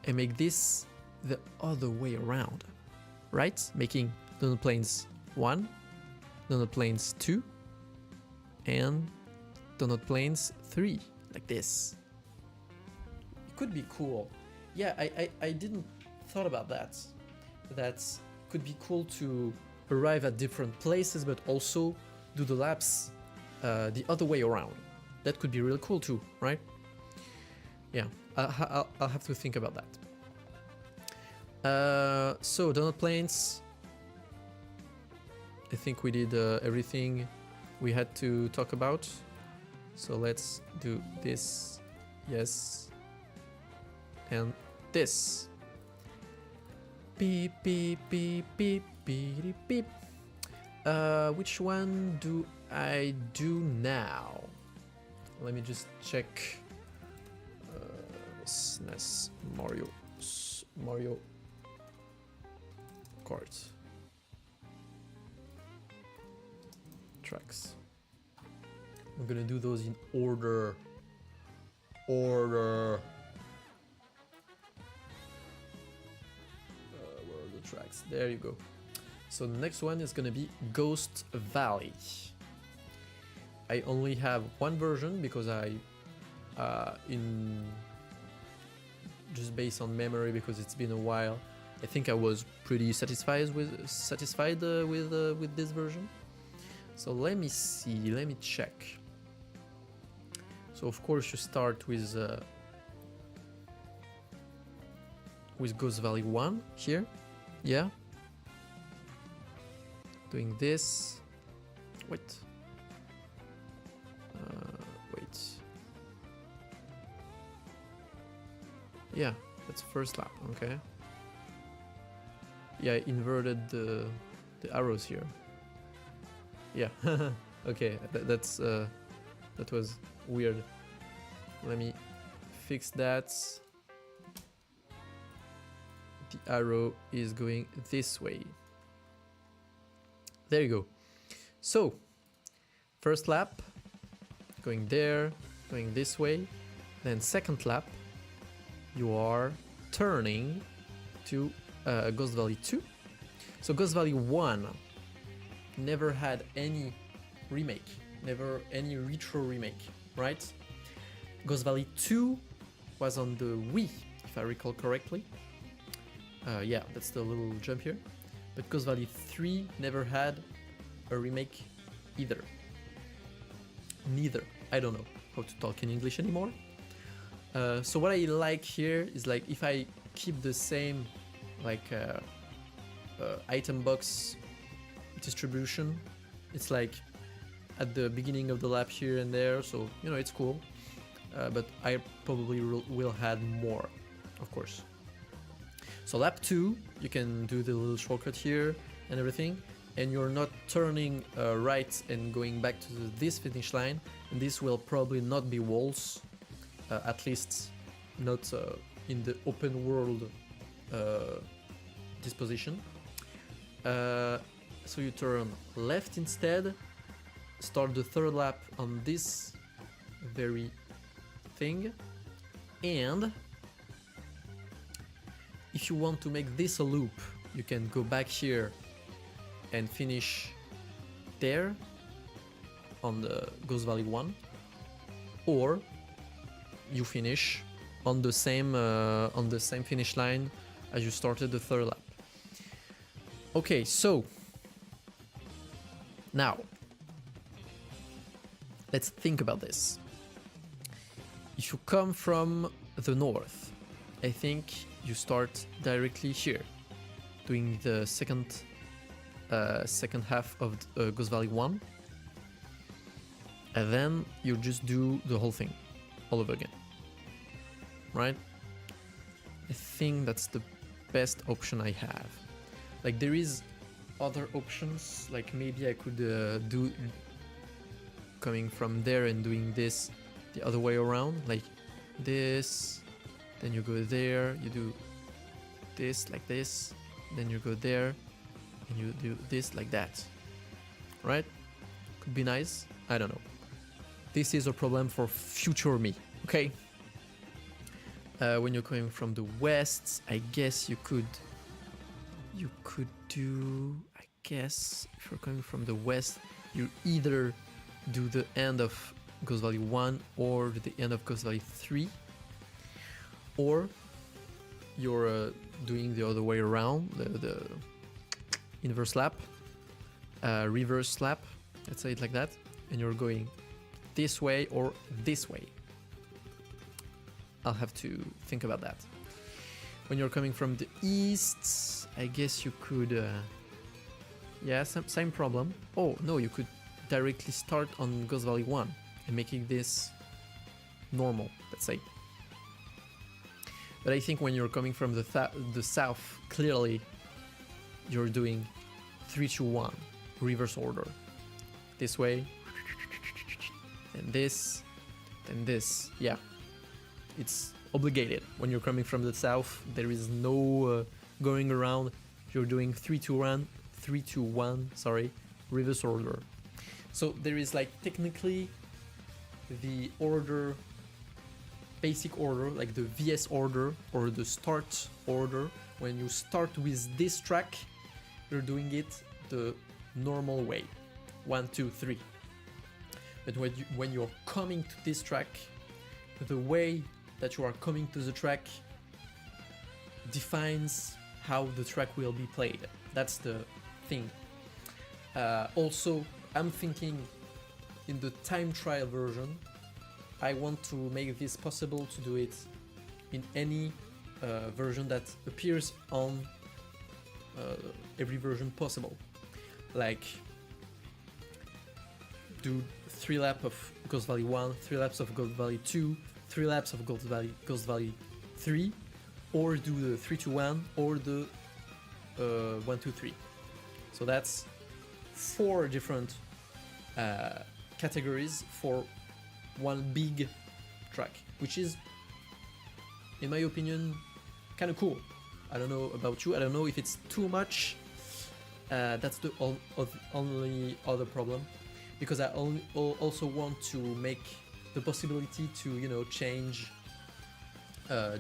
and make this the other way around, right? Making Donut Plains 1, Donut Plains 2, and Donut Plains 3, like this. It could be cool. Yeah, I didn't thought about that. That could be cool to arrive at different places, but also do the laps the other way around. That could be really cool too, right? Yeah, I'll have to think about that. So Donut Plains, I think we did everything we had to talk about. So let's do this, yes, and this. Beep, beep, beep, beep, beep, beep. Which one do I do now? Let me just check. SNES Mario Kart tracks. I'm gonna do those in order. Where are the tracks? There you go. So the next one is gonna be Ghost Valley. I only have one version because just based on memory, because it's been a while, I think I was pretty satisfied with this version. So let me see, let me check. So of course you start with Ghost Valley 1 here, yeah. Doing this. Wait. Yeah, that's first lap, okay. Yeah, I inverted the arrows here. Yeah, okay, that was weird. Let me fix that. The arrow is going this way. There you go. So, first lap, going there, going this way. Then second lap, you are turning to Ghost Valley 2. So Ghost Valley 1 never had any remake, never any retro remake, right? Ghost Valley 2 was on the Wii, if I recall correctly. Yeah, that's the little jump here. But Ghost Valley 3 never had a remake either. Neither. I don't know how to talk in English anymore. So what I like here is, like, if I keep the same like item box distribution, it's like at the beginning of the lap here and there, so you know it's cool. But I probably will add more, of course. So lap 2, you can do the little shortcut here and everything, and you're not turning right and going back to this finish line, and this will probably not be walls, at least not in the open world disposition. So you turn left instead, start the third lap on this very thing, and if you want to make this a loop, you can go back here and finish there on the Ghost Valley 1, or you finish on the same finish line as you started the third lap. Okay, so now let's think about this. If you come from the north, I think you start directly here, doing the second half of Ghost Valley 1, and then you just do the whole thing all over again, right? I think that's the best option I have. Like, there is other options, like maybe I could do coming from there and doing this the other way around, like this, then you go there, you do this like this, then you go there and you do this like that, right? Could be nice, I don't know. This is a problem for future me, okay? When you're coming from the west, I guess you could do, I guess if you're coming from the west, you either do the end of Ghost Valley 1 or the end of Ghost Valley 3, or you're doing the other way around, the inverse lap, reverse lap, let's say it like that, and you're going this way or this way. I'll have to think about that. When you're coming from the east, I guess you could, yeah, same problem. Oh no, you could directly start on Ghost Valley 1 and making this normal, let's say. But I think when you're coming from the south, clearly you're doing 3, 2, 1, reverse order. This way, and this, then this. Yeah, it's obligated. When you're coming from the south, there is no going around. You're doing 3, 2, 1, sorry, reverse order. So there is like technically the order, basic order, like the VS order or the start order. When you start with this track, you're doing it the normal way, 1, 2, 3. But when you're coming to this track, the way that you are coming to the track defines how the track will be played. That's the thing. Also, I'm thinking in the time trial version, I want to make this possible to do it in any version that appears on every version possible. Like, do 3 laps of Ghost Valley 1, 3 laps of Ghost Valley 2, 3 laps of Ghost Valley 3, or do the 3, 2, 1, or the 1, 2, 3. So that's 4 different categories for one big track, which is, in my opinion, kind of cool. I don't know about you, I don't know if it's too much. That's the only other problem, because I also want to make the possibility to, you know, change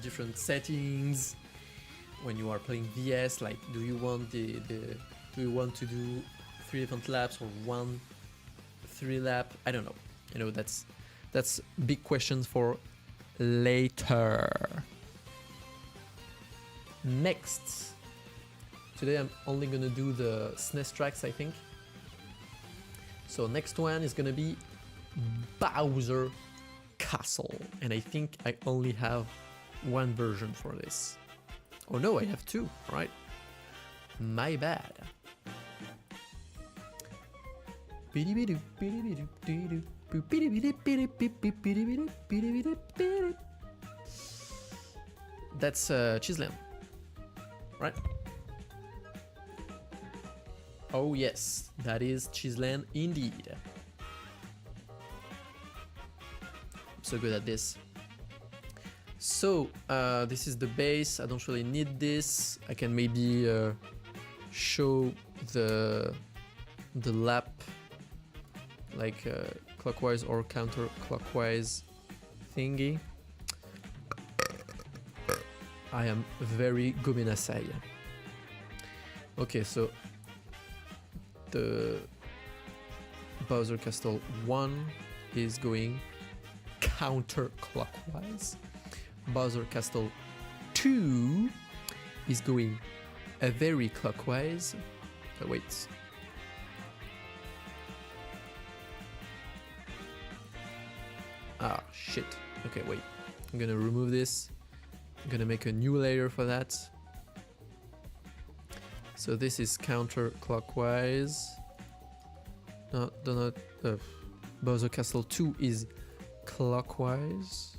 different settings when you are playing VS. Like, do you want do you want to do 3 different laps or 1 3 lap? I don't know. You know, that's big questions for later. Next, today I'm only gonna do the SNES tracks, I think. So next one is gonna be Bowser Castle, and I think I only have 1 version for this. Oh no, I have 2, right? My bad. That's Chisland, right? Oh yes, that is Chisland indeed. I'm so good at this. So this is the base. I don't really need this. I can maybe show the lap, like clockwise or counterclockwise thingy. I am very Gomenasai. Okay, so the Bowser Castle 1 is going counterclockwise. Bowser Castle 2 is going very clockwise. Wait. Ah, shit. Okay, wait. I'm gonna remove this. I'm gonna make a new layer for that. So this is counterclockwise. No, do not. Bowser Castle 2 is clockwise.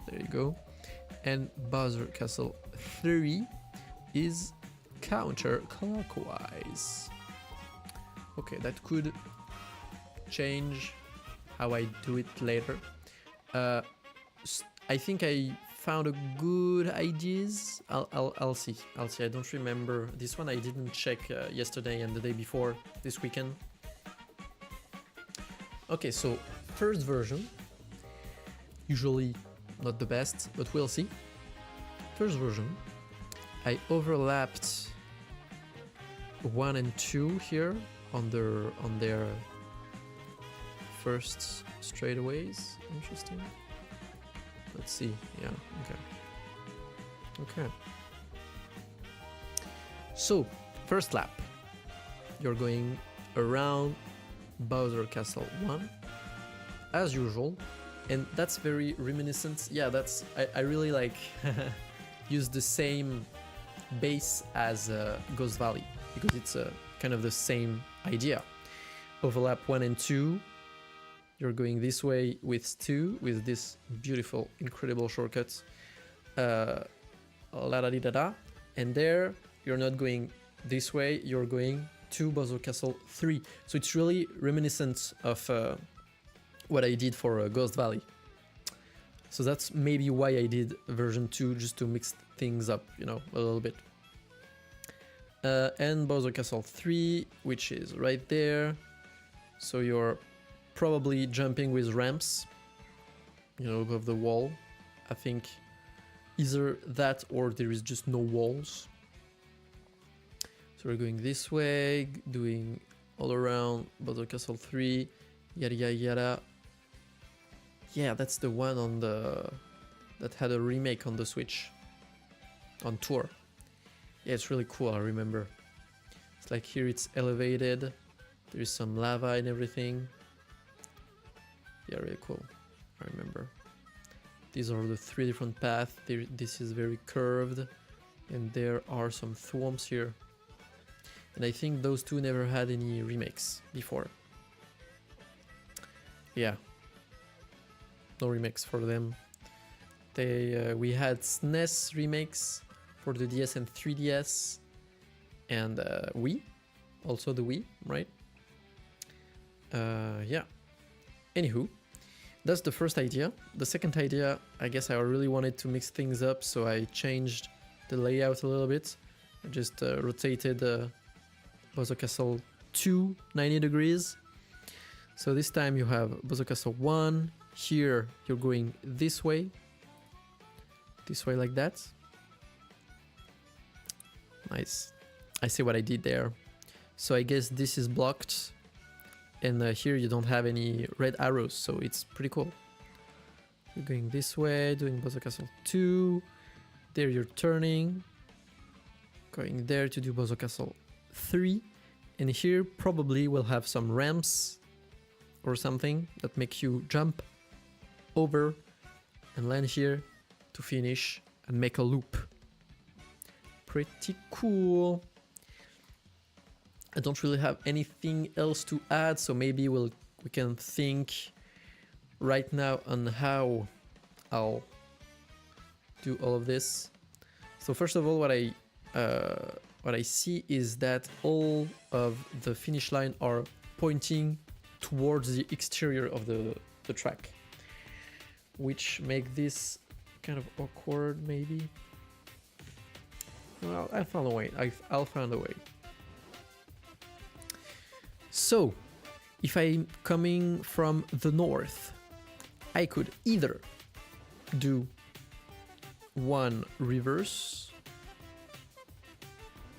There you go. And Bowser Castle 3 is counterclockwise. Okay, that could change how I do it later. I think I found a good ideas. I'll see. I don't remember this one. I didn't check yesterday and the day before this weekend. Okay, so first version, usually not the best, but we'll see. First version, I overlapped 1 and 2 here on their first straightaways. Interesting. Let's see. Yeah. Okay. So first lap, you're going around Bowser Castle 1 as usual, and that's very reminiscent. Yeah, that's I really like use the same base as Ghost Valley because it's kind of the same idea. Overlap 1 and 2. You're going this way with 2 with this beautiful, incredible shortcut. La da di da da, and there you're not going this way. You're going to Bowser Castle 3. So it's really reminiscent of what I did for Ghost Valley. So that's maybe why I did version 2, just to mix things up, you know, a little bit. And Bowser Castle 3, which is right there. So you're probably jumping with ramps, you know, above the wall. I think either that or there is just no walls. So we're going this way, doing all around Bowser Castle 3, yada yada yada. Yeah, that's the one on the that had a remake on the Switch on tour. Yeah, it's really cool. I remember. It's like here it's elevated. There is some lava and everything. Yeah, really cool. I remember. These are the 3 different paths. This is very curved, and there are some thwomps here. And I think those 2 never had any remakes before. Yeah. No remakes for them. We had SNES remakes for the DS and 3DS, and Wii, also the Wii, right? Yeah. Anywho, that's the first idea. The second idea, I guess I really wanted to mix things up, so I changed the layout a little bit. I just rotated Bowser Castle 2 90 degrees. So this time you have Bowser Castle 1. Here you're going this way like that. Nice. I see what I did there. So I guess this is blocked, and here you don't have any red arrows, so it's pretty cool. You're going this way, doing Bowser Castle 2. There you're turning, going there to do Bowser Castle 3. And here probably we'll have some ramps or something that make you jump over and land here to finish and make a loop. Pretty cool. I don't really have anything else to add, so maybe we can think right now on how I'll do all of this. So first of all, what I see is that all of the finish line are pointing towards the exterior of the track, which make this kind of awkward maybe. Well, I found a way. I'll find a way. So, if I'm coming from the north, I could either do one reverse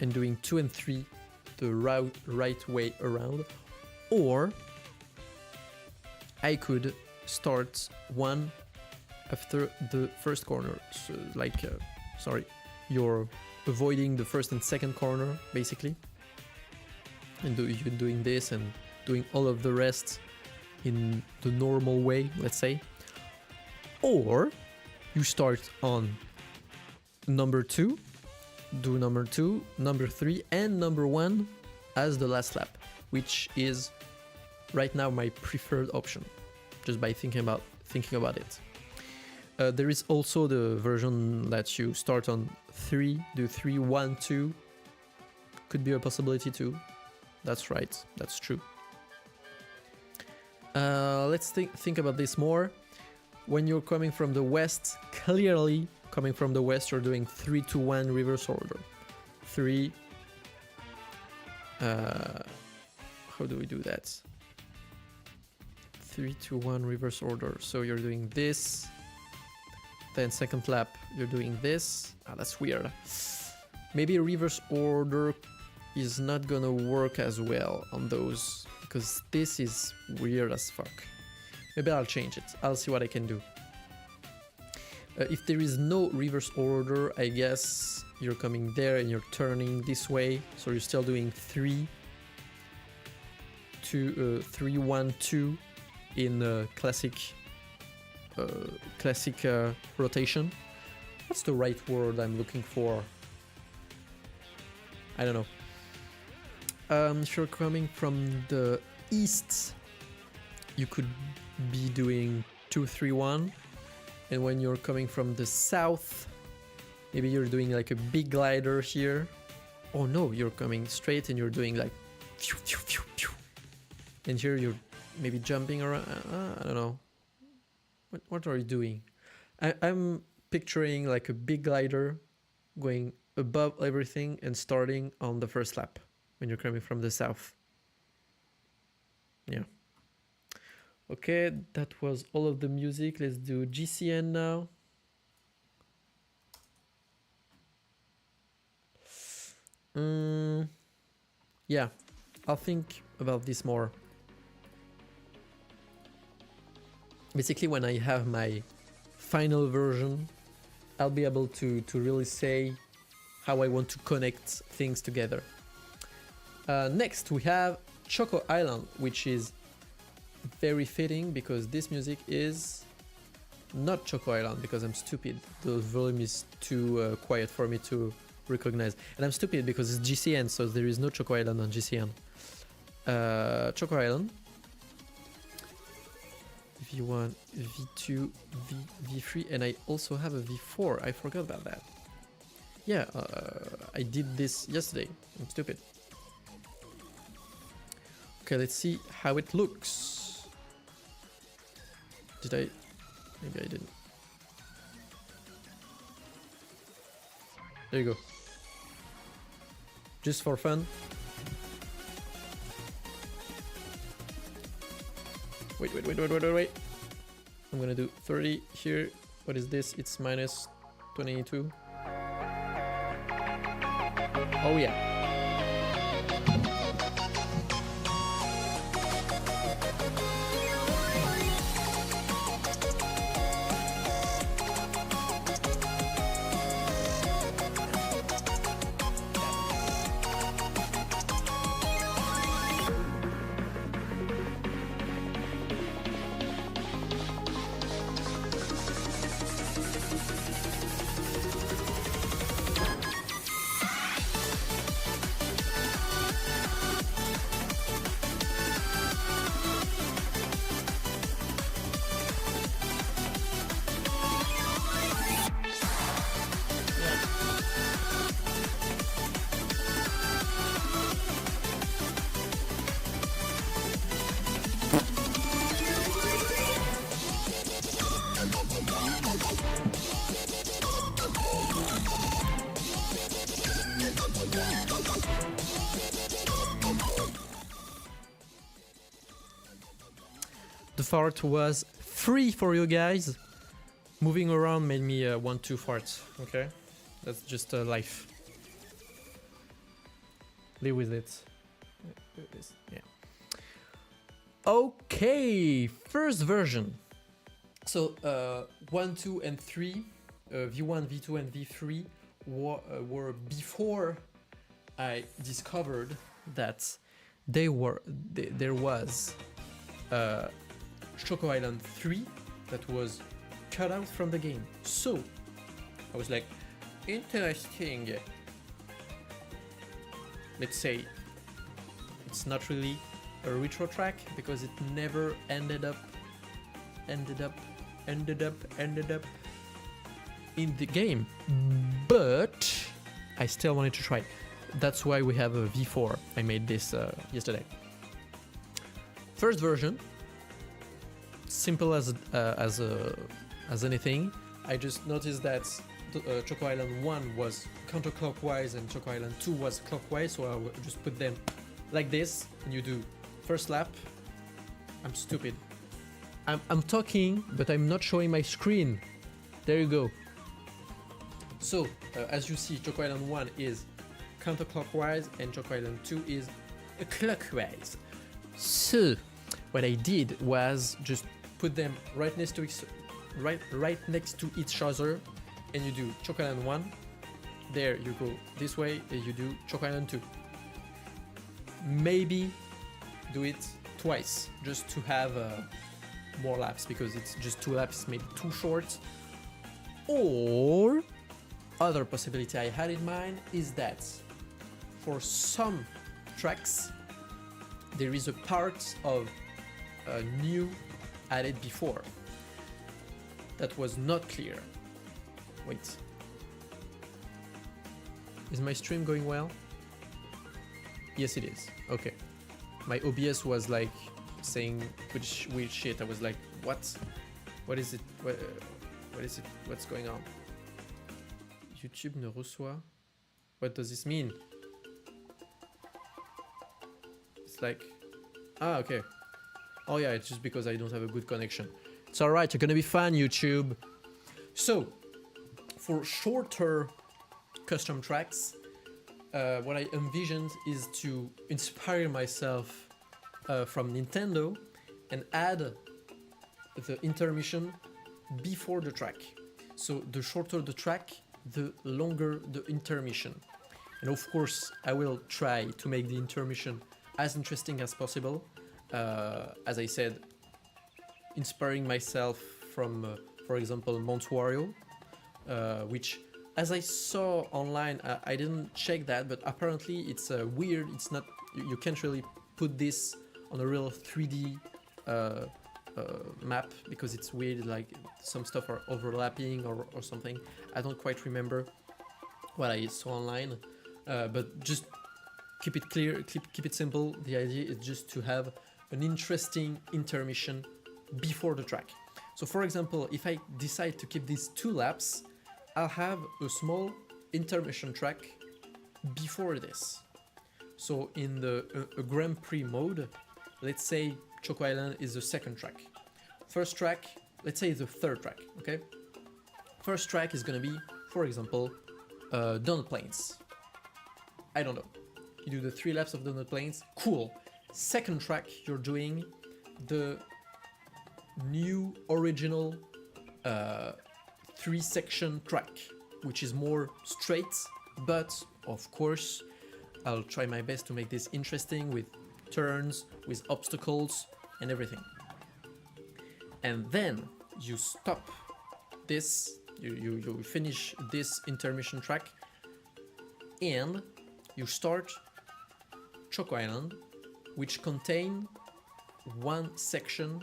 and doing 2 and 3 the right way around, or I could start 1 after the first corner. So sorry, you're avoiding the first and second corner basically, and you're doing this and doing all of the rest in the normal way, let's say. Or you start on number 2, do number 2, number 3, and number 1 as the last lap, which is right now my preferred option, just by thinking about it. There is also the version that you start on 3, do 3, 1, 2. Could be a possibility too. That's right, that's true. Let's think about this more. When you're coming from the west, clearly coming from the west, you're doing 3, 2, 1 reverse order. 3. How do we do that? 3, 2, 1 reverse order. So you're doing this. Then second lap, you're doing this. Ah, that's weird. Maybe reverse order is not gonna work as well on those, because this is weird as fuck. Maybe I'll change it. I'll see what I can do. If there is no reverse order, I guess you're coming there and you're turning this way. So you're still doing 3, 2, 3, 1, 2 in classic rotation. What's the right word I'm looking for? I don't know. If you're coming from the east, you could be doing 2, 3, 1. And when you're coming from the south, maybe you're doing like a big glider here. Oh no, you're coming straight and you're doing like phew, phew, phew, phew. And here you're maybe jumping around. I don't know. What are you doing? I'm picturing like a big glider going above everything and starting on the first lap when you're coming from the south. Yeah. Okay, that was all of the music. Let's do GCN now. Yeah, I'll think about this more. Basically, when I have my final version, I'll be able to really say how I want to connect things together. Next, we have Choco Island, which is very fitting because this music is not Choco Island because I'm stupid. The volume is too quiet for me to recognize. And I'm stupid because it's GCN, so there is no Choco Island on GCN. Choco Island. V1, V2, V3, and I also have a V4. I forgot about that. Yeah, I did this yesterday. I'm stupid. Okay, let's see how it looks. Did I? Maybe I didn't. There you go. Just for fun. Wait. I'm gonna do 30 here. What is this? It's minus 22. Oh yeah. The fart was free for you guys. Moving around made me want to fart, okay? That's just life. live with it. Yeah. Okay, first version. So 1, 2, and 3, V1, V2, and V3 were before I discovered that there was Choco Island 3 that was cut out from the game. So I was like, interesting. Let's say it's not really a retro track because it never ended up in the game, but I still wanted to try. That's why we have a V4. I made this yesterday. First version, simple as anything. I just noticed that Choco Island 1 was counterclockwise and Choco Island 2 was clockwise, so I will just put them like this, and you do first lap. I'm stupid. I'm talking, but I'm not showing my screen. There you go. So, as you see, Choco Island 1 is counterclockwise and Choco Island 2 is clockwise. So, what I did was just put them right next to each other, and you do Choco Island 1. There you go this way, and you do Choco Island 2. Maybe do it twice, just to have more laps, because it's just 2 laps, maybe too short. Or other possibility I had in mind is that for some tracks there is a part of a new added before that was not clear. Wait, is my stream going well? Yes, it is. Okay, my OBS was like saying weird shit. I was like, what is it? What is it? What's going on? YouTube ne reçoit. What does this mean? It's like, okay. Oh yeah, it's just because I don't have a good connection. It's alright, you're gonna be fine, YouTube. So, for shorter custom tracks, what I envisioned is to inspire myself from Nintendo and add the intermission before the track. So the shorter the track, the longer the intermission. And of course, I will try to make the intermission as interesting as possible. As I said, inspiring myself from, for example, Mount Wario, which, as I saw online, I didn't check that, but apparently it's weird. It's not, you can't really put this on a real 3D map because it's weird, like some stuff are overlapping or something. I don't quite remember what I saw online, but just keep it clear, keep it simple. The idea is just to have an interesting intermission before the track. So for example, if I decide to keep these 2 laps, I'll have a small intermission track before this. So in the Grand Prix mode, let's say Choco Island is the second track. First track, let's say the third track, okay? First track is gonna be, for example, Donut Plains. I don't know. You do the 3 laps of Donut Plains, cool. Second track, you're doing the new original 3-section track, which is more straight, but of course, I'll try my best to make this interesting with turns, with obstacles and everything. And then you stop this, you finish this intermission track, and you start Choco Island, which contain 1 section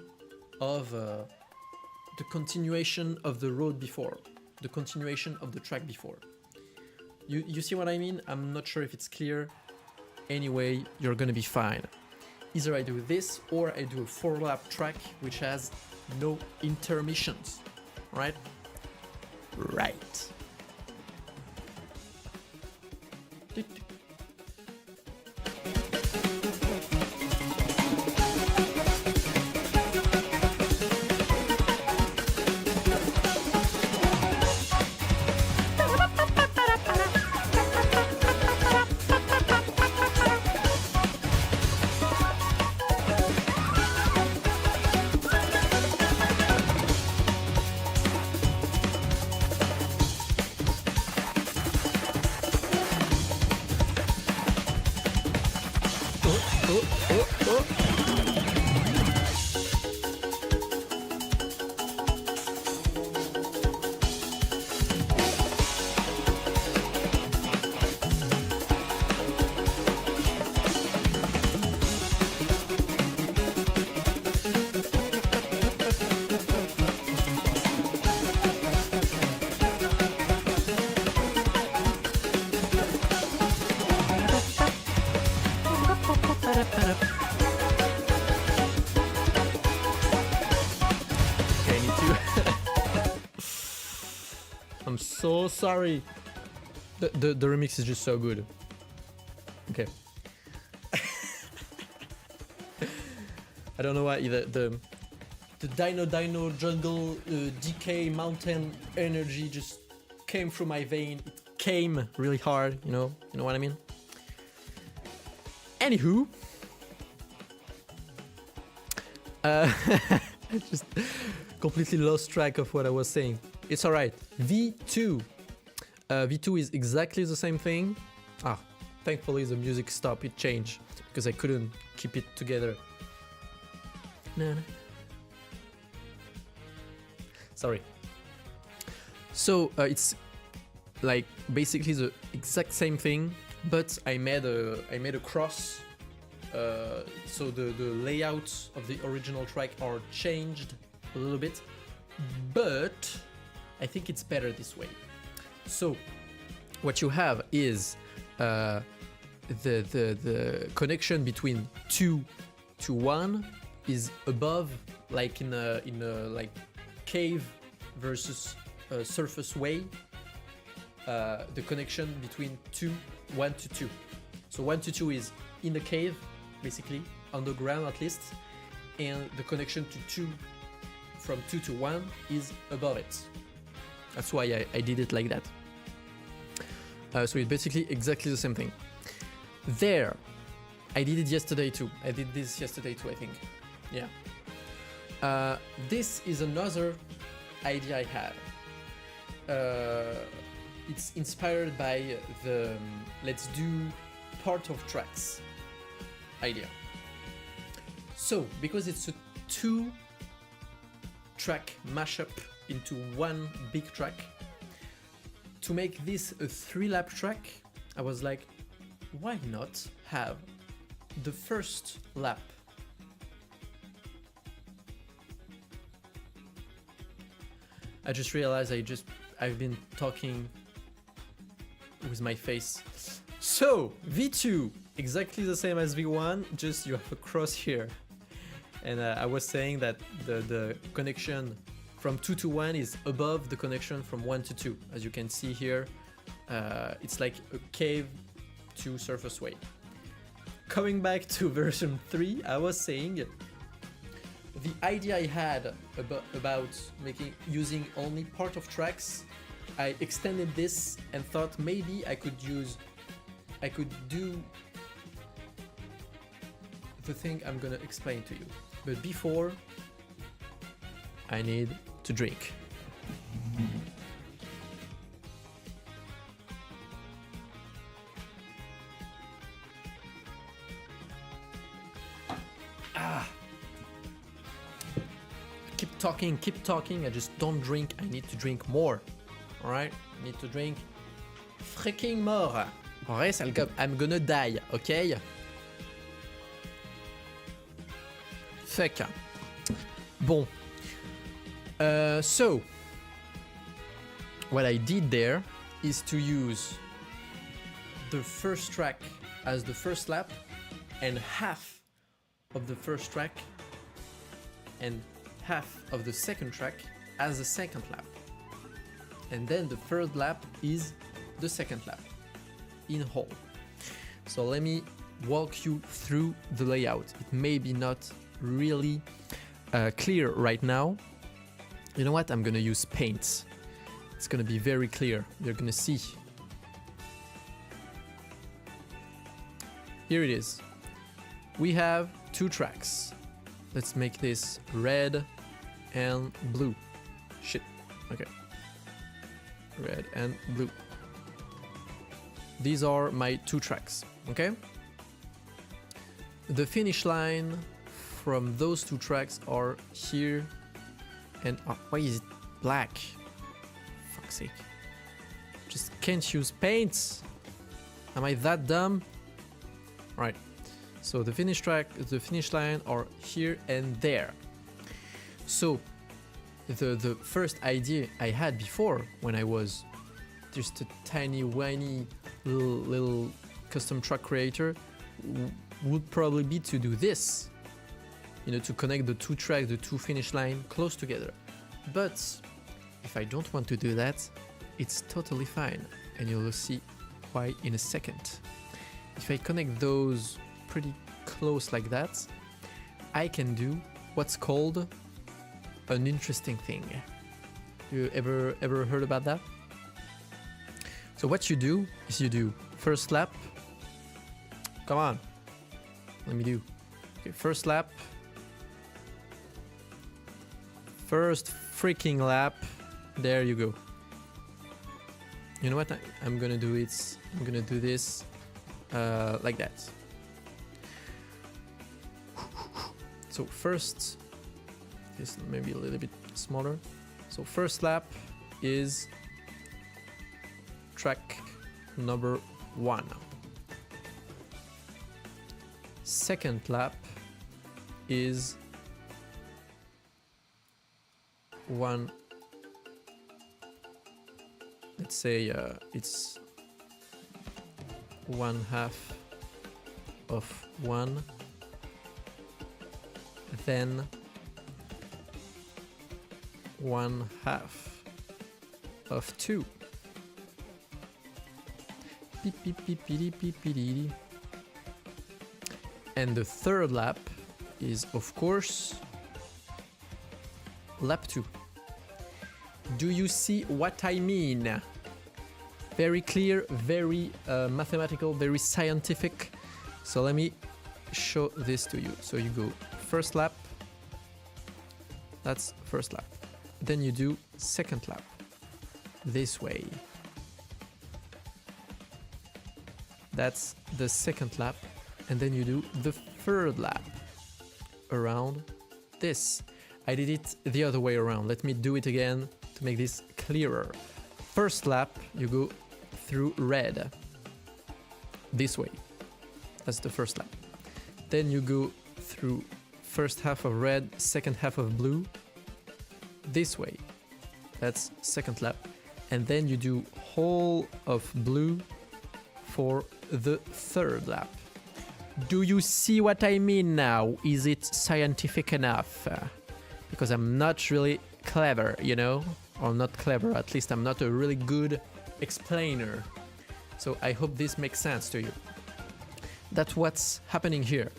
of the continuation of the road before, the continuation of the track before. You see what I mean? I'm not sure if it's clear. Anyway, you're gonna be fine. Either I do this or I do a 4-lap track which has no intermissions, right? Right. oh. I'm so sorry. The remix is just so good. Okay. I don't know why either. The Dino jungle decay mountain energy just came through my vein. It came really hard, you know what I mean? Anywho. I just completely lost track of what I was saying. It's alright. V2. V2 is exactly the same thing. Thankfully the music stopped, it changed because I couldn't keep it together. Nah. Sorry. So it's like basically the exact same thing, but I made a cross. So the layouts of the original track are changed a little bit, but I think it's better this way. So what you have is the connection between 2 to 1 is above, like in a like cave versus surface way. The connection between 1 to 2. So 1 to 2 is in the cave, basically underground at least, and the connection to 2 from 2 to 1 is above it. That's why I did it like that. So it's basically exactly the same thing. There, I did it yesterday too. I did this yesterday too, I think. Yeah. This is another idea I had. It's inspired by the let's do part of tracks idea. So, because it's a 2-track mashup into one big track, to make this a 3-lap track, I was like, why not have the first lap I just realized I've been talking with my face. So, V2, exactly the same as V1, just you have a cross here. And I was saying that the connection from 2 to 1 is above the connection from 1 to 2. As you can see here, it's like a cave to surface way. Coming back to version 3, I was saying the idea I had about using only part of tracks, I extended this and thought maybe I could do the thing I'm gonna explain to you. But before, I need to drink. Keep talking, I just don't drink, I need to drink more. Alright? I need to drink freaking more. Alright, I'm gonna die, okay? Fuck. Bon. So, what I did there is to use the first track as the first lap and half of the first track and half of the second track as the second lap. And then the third lap is the second lap in whole. So let me walk you through the layout. It may be not really clear right now. You know what? I'm gonna use paint. It's gonna be very clear. You're gonna see. Here it is. We have 2 tracks. Let's make this red and blue. Shit. Okay. Red and blue. These are my 2 tracks. Okay? the finish line from those two tracks are here. And why is it black? Fuck's sake. Just can't use paint. Am I that dumb? Right. So the finish line are here and there. So the first idea I had before, when I was just a tiny whiny little custom track creator, would probably be to do this. You know, to connect the two tracks, the two finish line close together. But if I don't want to do that, it's totally fine, and you'll see why in a second. If I connect those pretty close like that, I can do what's called an interesting thing. You ever heard about that? So what you do is you do first lap. Come on, let me do. Okay, first lap. First freaking lap. There you go. You know what? I'm gonna do it. I'm gonna do this like that. So first, this maybe a little bit smaller. So first lap is track number 1. Second lap is one. Let's say it's 1/2 of 1, then 1/2 of 2. Beep, beep, beep, beep, beep, beep, beep. And the third lap is, of course, lap 2. Do you see what I mean? Very clear, very mathematical, very scientific. So let me show this to you. So you go first lap. That's first lap. Then you do second lap. This way. That's the second lap. And then you do the third lap around this. I did it the other way around. Let me do it again to make this clearer. First lap, you go through red. This way. That's the first lap. Then you go through first half of red, second half of blue. This way. That's second lap. And then you do whole of blue for the third lap. Do you see what I mean now? Is it scientific enough? Because I'm not really clever, you know? Or not clever, at least I'm not a really good explainer. So I hope this makes sense to you. That's what's happening here.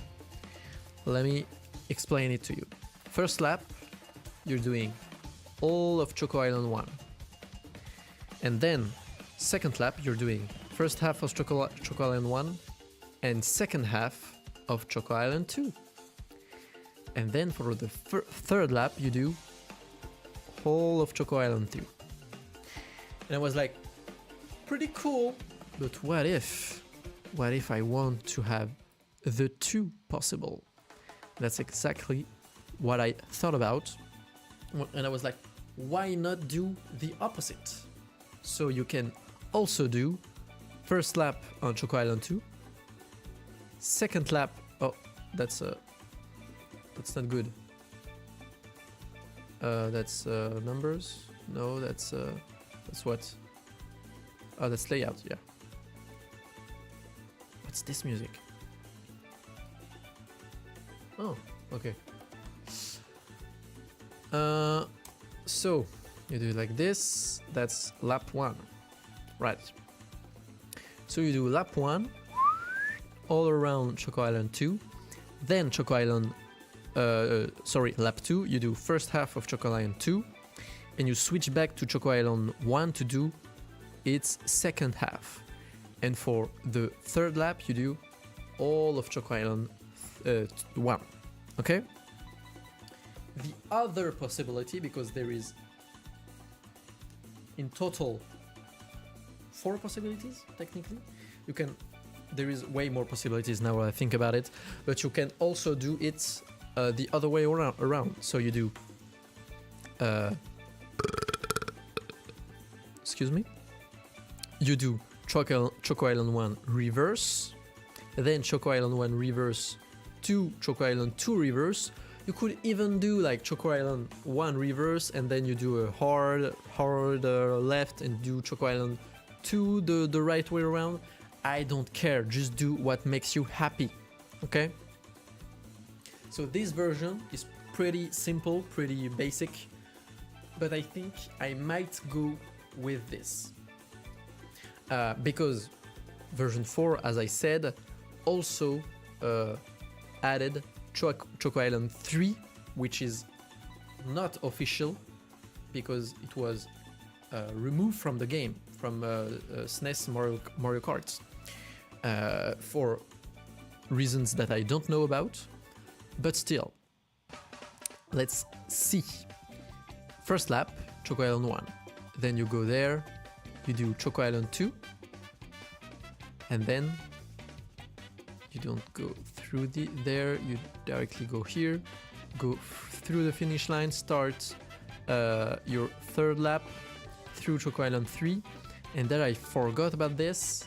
Let me explain it to you. First lap, you're doing all of Choco Island 1. And then, second lap, you're doing first half of Choco Island 1 and second half of Choco Island 2. And then for the third lap, you do whole of Choco Island 2. And I was like, pretty cool, but what if I want to have the 2 possible? That's exactly what I thought about. And I was like, why not do the opposite? So you can also do first lap on Choco Island 2, second lap, oh, that's not good. That's numbers. No, that's what? Oh, that's layout. Yeah. What's this music? Oh, okay. So you do it like this. That's lap 1, right? So you do lap 1 all around Choco Island 2, then Choco Island. Lap 2, you do first half of Choco Island 2, and you switch back to Choco Island 1 to do its second half. And for the third lap, you do all of Choco Island 1. Okay? The other possibility, because there is in total 4 possibilities, technically, you can there is way more possibilities now when I think about it, but you can also do it the other way around. So you do excuse me, you do Choco Island 1 reverse, then Choco Island 1 reverse to Choco Island 2 reverse. You could even do like Choco Island 1 reverse, and then you do a hard left and do Choco Island 2 the right way around. I don't care, just do what makes you happy, okay? So this version is pretty simple, pretty basic, but I think I might go with this. Because version 4, as I said, also added Choco Island 3, which is not official because it was removed from the game, from SNES Mario Kart, for reasons that I don't know about, but still. Let's see. First lap, Choco Island 1. Then you go there, you do Choco Island 2, and then you don't go through there, you directly go here, go through the finish line, start your third lap through Choco Island 3, and then I forgot about this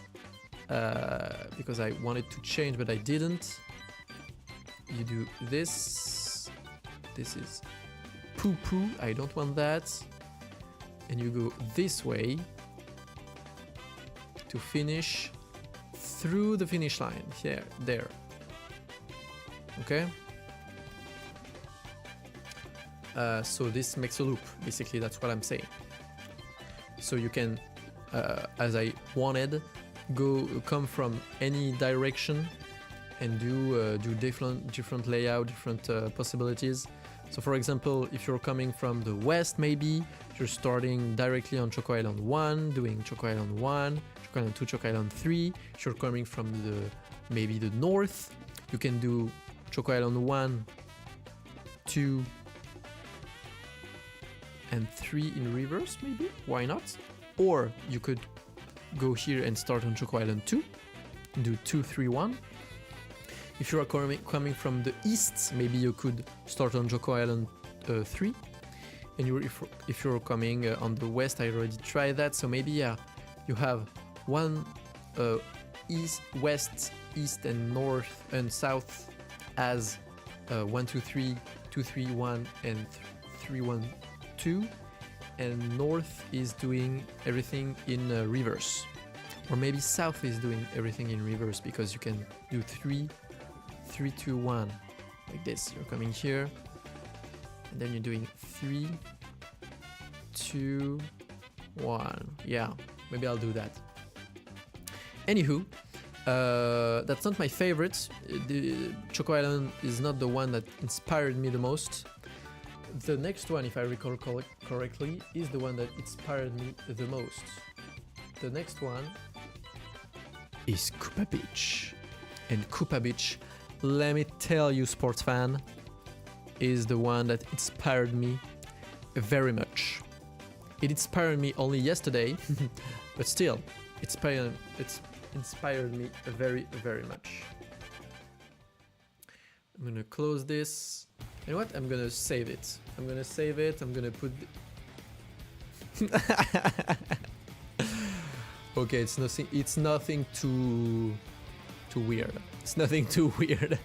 because I wanted to change but I didn't. You do this is poo-poo, I don't want that, and you go this way to finish through the finish line, here, there. Okay? So this makes a loop, basically, that's what I'm saying. So you can, as I wanted, come from any direction and do different layout, different possibilities. So for example, if you're coming from the west, maybe you're starting directly on Choco Island 1, doing Choco Island 1, Choco Island 2, Choco Island 3. If you're coming from maybe the north, you can do Choco Island 1, 2, and 3 in reverse, maybe? Why not? Or you could go here and start on Choco Island 2, do 2, 3, 1. If you are coming from the east, maybe you could start on Choco Island 3. And if you're coming on the west, I already tried that, so maybe yeah, you have one east, west, east, and north and south as 1, 2, 3, 2, 3, 1, and 3, 1, 2, and north is doing everything in reverse, or maybe south is doing everything in reverse, because you can do 3, 3, 2, 1 like this. You're coming here, and then you're doing 3, 2, 1. Yeah, maybe I'll do that. Anywho, that's not my favorite. The Choco Island is not the one that inspired me the most. The next one, if I recall correctly, is the one that inspired me the most. The next one is Koopa Beach. And Koopa Beach, let me tell you, sports fan, is the one that inspired me very much. It inspired me only yesterday, but still, it's inspired me very, very much. I'm gonna close this. You know what? I'm gonna save it. I'm gonna put... Okay, it's nothing too weird. It's nothing too weird.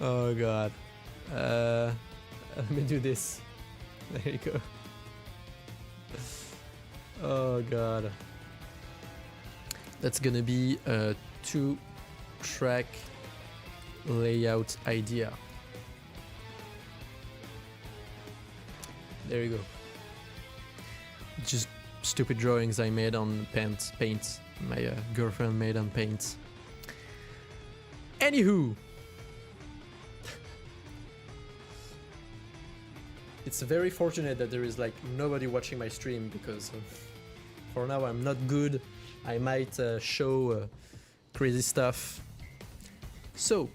Oh god. Let me do this. There you go. Oh god. That's gonna be a 2-track layout idea. There you go. Just stupid drawings I made on paint. My girlfriend made on paint. Anywho, it's very fortunate that there is like nobody watching my stream, because for now I'm not good. I might show crazy stuff. So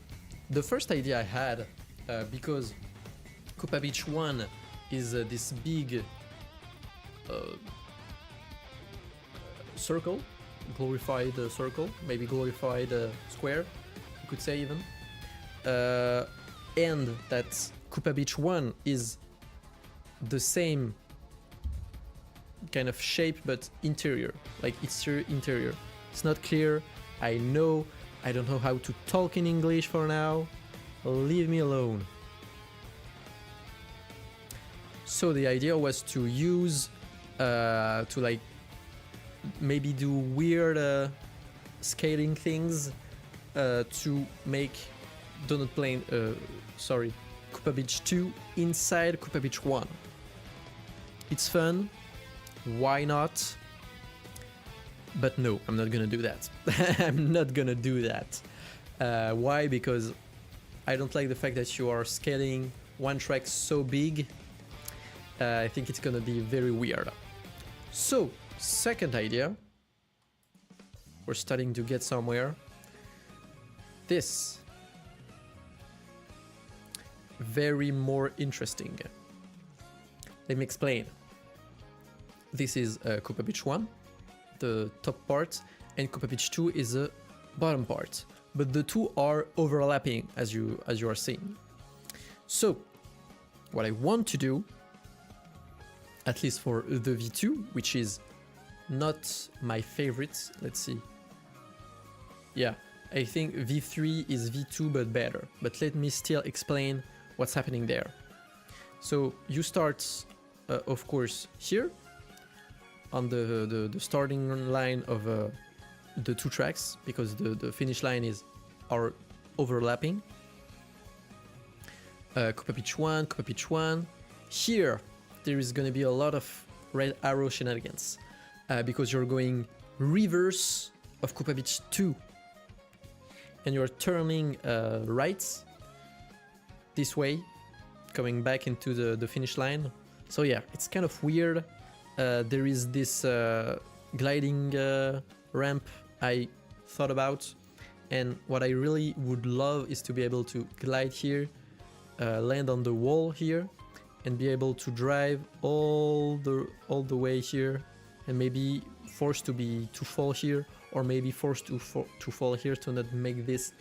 the first idea I had, because Koopa Beach 1 is this big circle glorified circle, maybe glorified square, you could say even. And that Koopa Beach 1 is the same kind of shape but interior, like exterior interior. It's not clear. I know. I don't know how to talk in English for now. Leave me alone. So the idea was to use to like maybe do weird scaling things to make Donut Plane, Koopa Beach 2 inside Koopa Beach 1. It's fun. Why not? But no, I'm not gonna do that. I'm not gonna do that. Why? Because I don't like the fact that you are scaling one track so big. I think it's gonna be very weird. So, second idea. We're starting to get somewhere. This. Very more interesting. Let me explain. This is Koopa Beach 1, the top part, and Koopa Beach 2 is the bottom part. But the two are overlapping, as you are seeing. So, what I want to do, at least for the V2, which is not my favorite, let's see. Yeah, I think V3 is V2 but better. But let me still explain what's happening there. So you start, of course, here on the starting line of the two tracks, because the finish line are overlapping. Koopa Beach 1, Koopa Beach 1. Here, there is going to be a lot of red arrow shenanigans because you're going reverse of Koopa Beach 2 and you're turning right this way, coming back into the finish line. So yeah, it's kind of weird. There is this gliding ramp I thought about, and what I really would love is to be able to glide here, land on the wall here, and be able to drive all the way here, and maybe forced to fall here, or maybe forced to fall here to not make this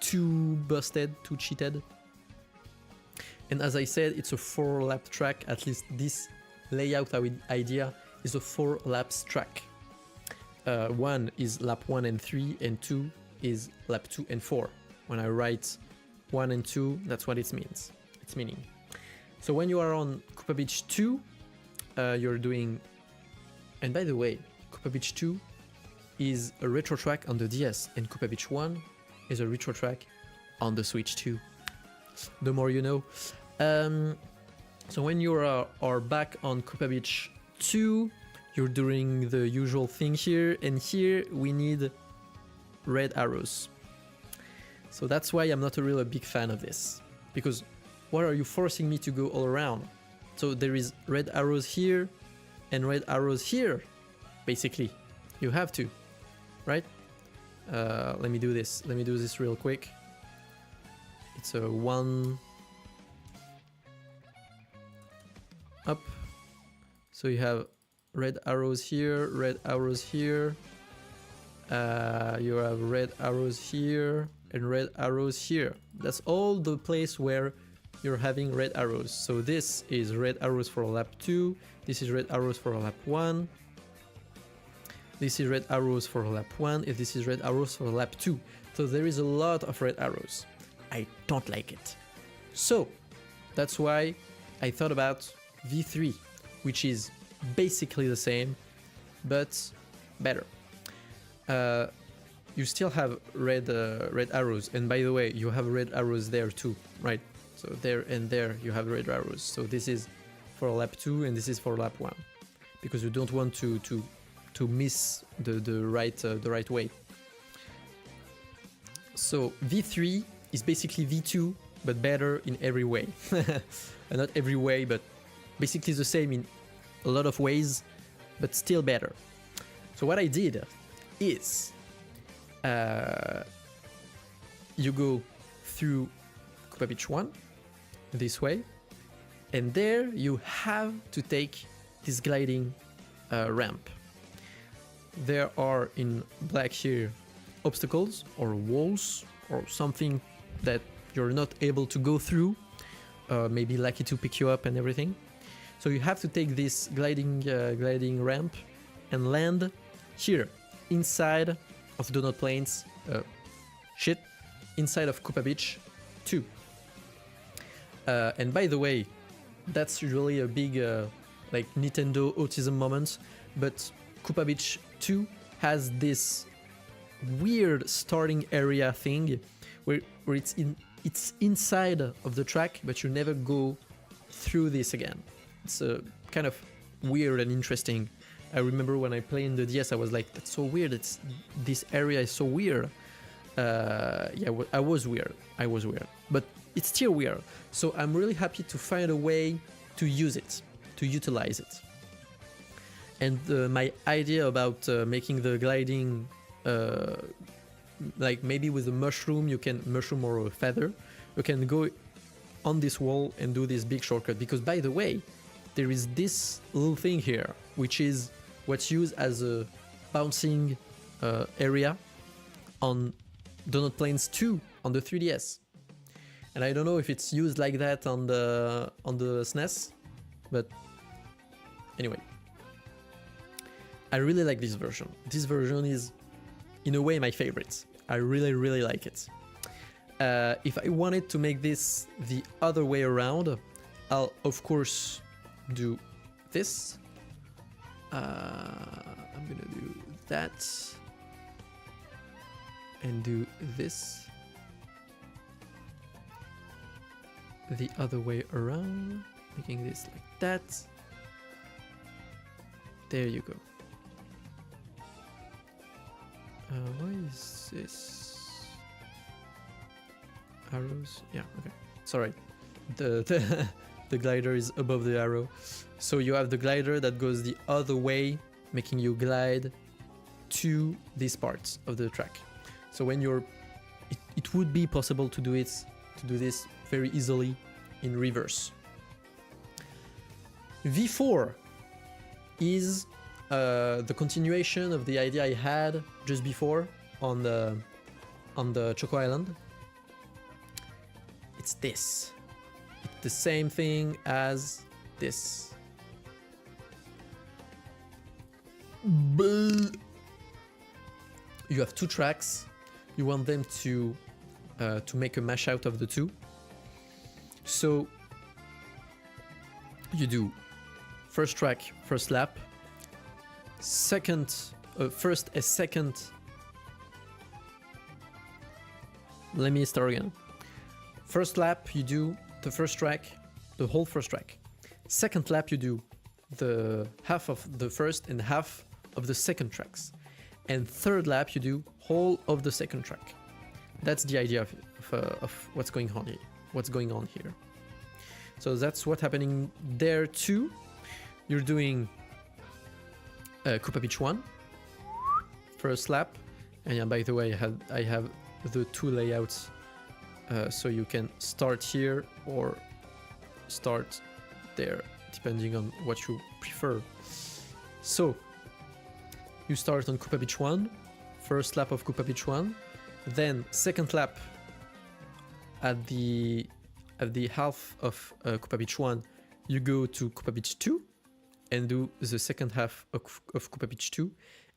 too busted, too cheated. And as I said, it's a 4-lap track. At least this layout idea is a 4 laps track. 1 is lap 1 and 3, and 2 is lap 2 and 4. When I write 1 and 2, that's what it means. It's meaning. So when you are on Koopa Beach 2, you're doing... And by the way, Koopa Beach 2 is a retro track on the DS, and Koopa Beach 1 is a retro track on the Switch 2. The more you know. So when you are back on Koopa Beach 2, you're doing the usual thing here, and here we need red arrows. So that's why I'm not a big fan of this, because what are you forcing me to go all around? So there is red arrows here and red arrows here, basically. You have to, right? Let me do this. Let me do this real quick. It's a 1 up. So you have red arrows here, red arrows here. You have red arrows here and red arrows here. That's all the place where you're having red arrows. So this is red arrows for lap 2. This is red arrows for lap 1. This is red arrows for lap 1. And this is red arrows for lap 2. So there is a lot of red arrows. I don't like it. So that's why I thought about V3, which is basically the same, but better. You still have red arrows, and by the way, you have red arrows there too, right? So there and there you have red arrows. So this is for lap 2 and this is for lap 1, because you don't want to miss the right way. So V3 is basically V2, but better in every way. Not every way, but basically the same in a lot of ways, but still better. So what I did is you go through Koopa Beach 1 this way, and there you have to take this gliding ramp. there are in black here obstacles or walls or something that you're not able to go through, maybe lucky to pick you up and everything. So you have to take this gliding ramp and land here inside of Donut Plains, inside of Koopa Beach 2. And by the way, that's usually a big like Nintendo autism moment, but Koopa Beach 2 has this weird starting area thing where it's inside of the track, but you never go through this again. It's kind of weird and interesting. I remember when I played in the DS, I was like, that's so weird. This area is so weird. Yeah, I was weird, but it's still weird. So I'm really happy to find a way to use it, to utilize it. And my idea about making the gliding, like maybe with a mushroom or a feather, you can go on this wall and do this big shortcut. Because by the way, there is this little thing here, which is what's used as a bouncing area on Donut Plains 2 on the 3DS. And I don't know if it's used like that on the SNES, but anyway. I really like this version. This version is, in a way, my favorite. I really, really like it. If I wanted to make this the other way around, I'll, of course, do this. I'm gonna do that. And do this. The other way around. Making this like that. There you go. Why is this? Arrows? Yeah, okay. Sorry. The glider is above the arrow. So you have the glider that goes the other way, making you glide to these parts of the track. So when you're... It would be possible to do this very easily in reverse. V4 is the continuation of the idea I had just before on the Choco Island. It's this. It's the same thing as this. You have two tracks. You want them to make a mash out of the two. So you do first track, first lap. First a second. Let me start again. First lap, you do the first track, the whole first track. Second lap, you do the half of the first and half of the second tracks. And third lap, you do whole of the second track. That's the idea of what's going on here. So that's what's happening there too. You're doing Koopa Beach 1, first lap, and yeah, by the way, I have the two layouts, so you can start here or start there, depending on what you prefer. So you start on Koopa Beach 1, first lap of Koopa Beach 1, then second lap at the half of Koopa Beach 1, you go to Koopa Beach 2 and do the second half of Koopa Beach 2,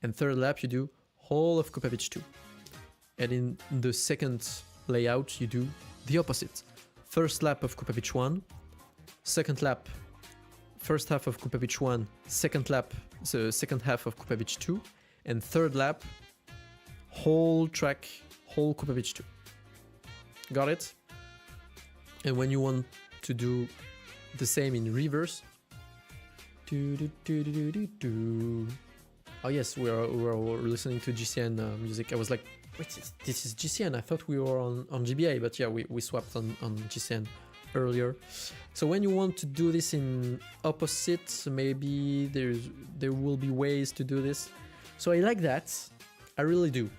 and third lap you do whole of Koopa Beach 2. And in the second layout you do the opposite. First lap of Koopa Beach 1, second lap, first half of Koopa Beach 1, second lap, the second half of Koopa Beach 2, and third lap, whole track, whole Koopa Beach 2. Got it? And when you want to do the same in reverse, oh yes, we were listening to GCN music. I was like, wait, this is GCN. I thought we were on GBA, but yeah, we swapped on GCN earlier. So when you want to do this in opposite, maybe there will be ways to do this. So I like that. I really do.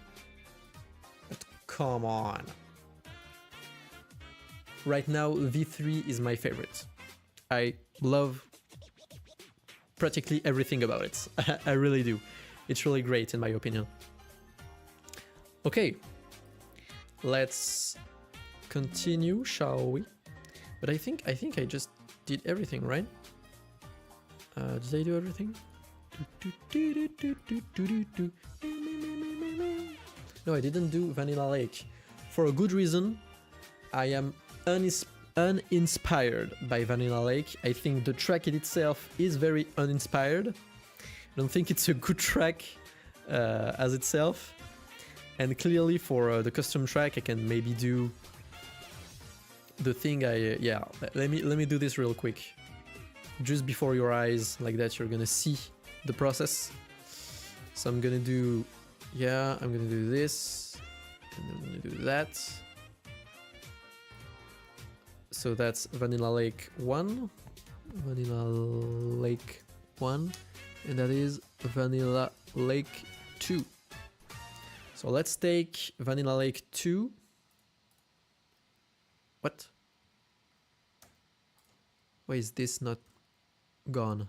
But come on. Right now, V3 is my favorite. I love practically everything about it. I really do. It's really great in my opinion. Okay, let's continue, shall we? But I think I just did everything, right? Did I do everything? No, I didn't do Vanilla Lake. For a good reason. I am uninspired by Vanilla Lake. I think the track in itself is very uninspired. I don't think it's a good track as itself. And clearly for the custom track, I can maybe do the thing yeah, let me do this real quick. Just before your eyes, like that, you're gonna see the process. So I'm gonna do, yeah, I'm gonna do this, and I'm gonna do that. So that's Vanilla Lake 1, Vanilla Lake 1, and that is Vanilla Lake 2. So let's take Vanilla Lake 2. What? Why is this not gone?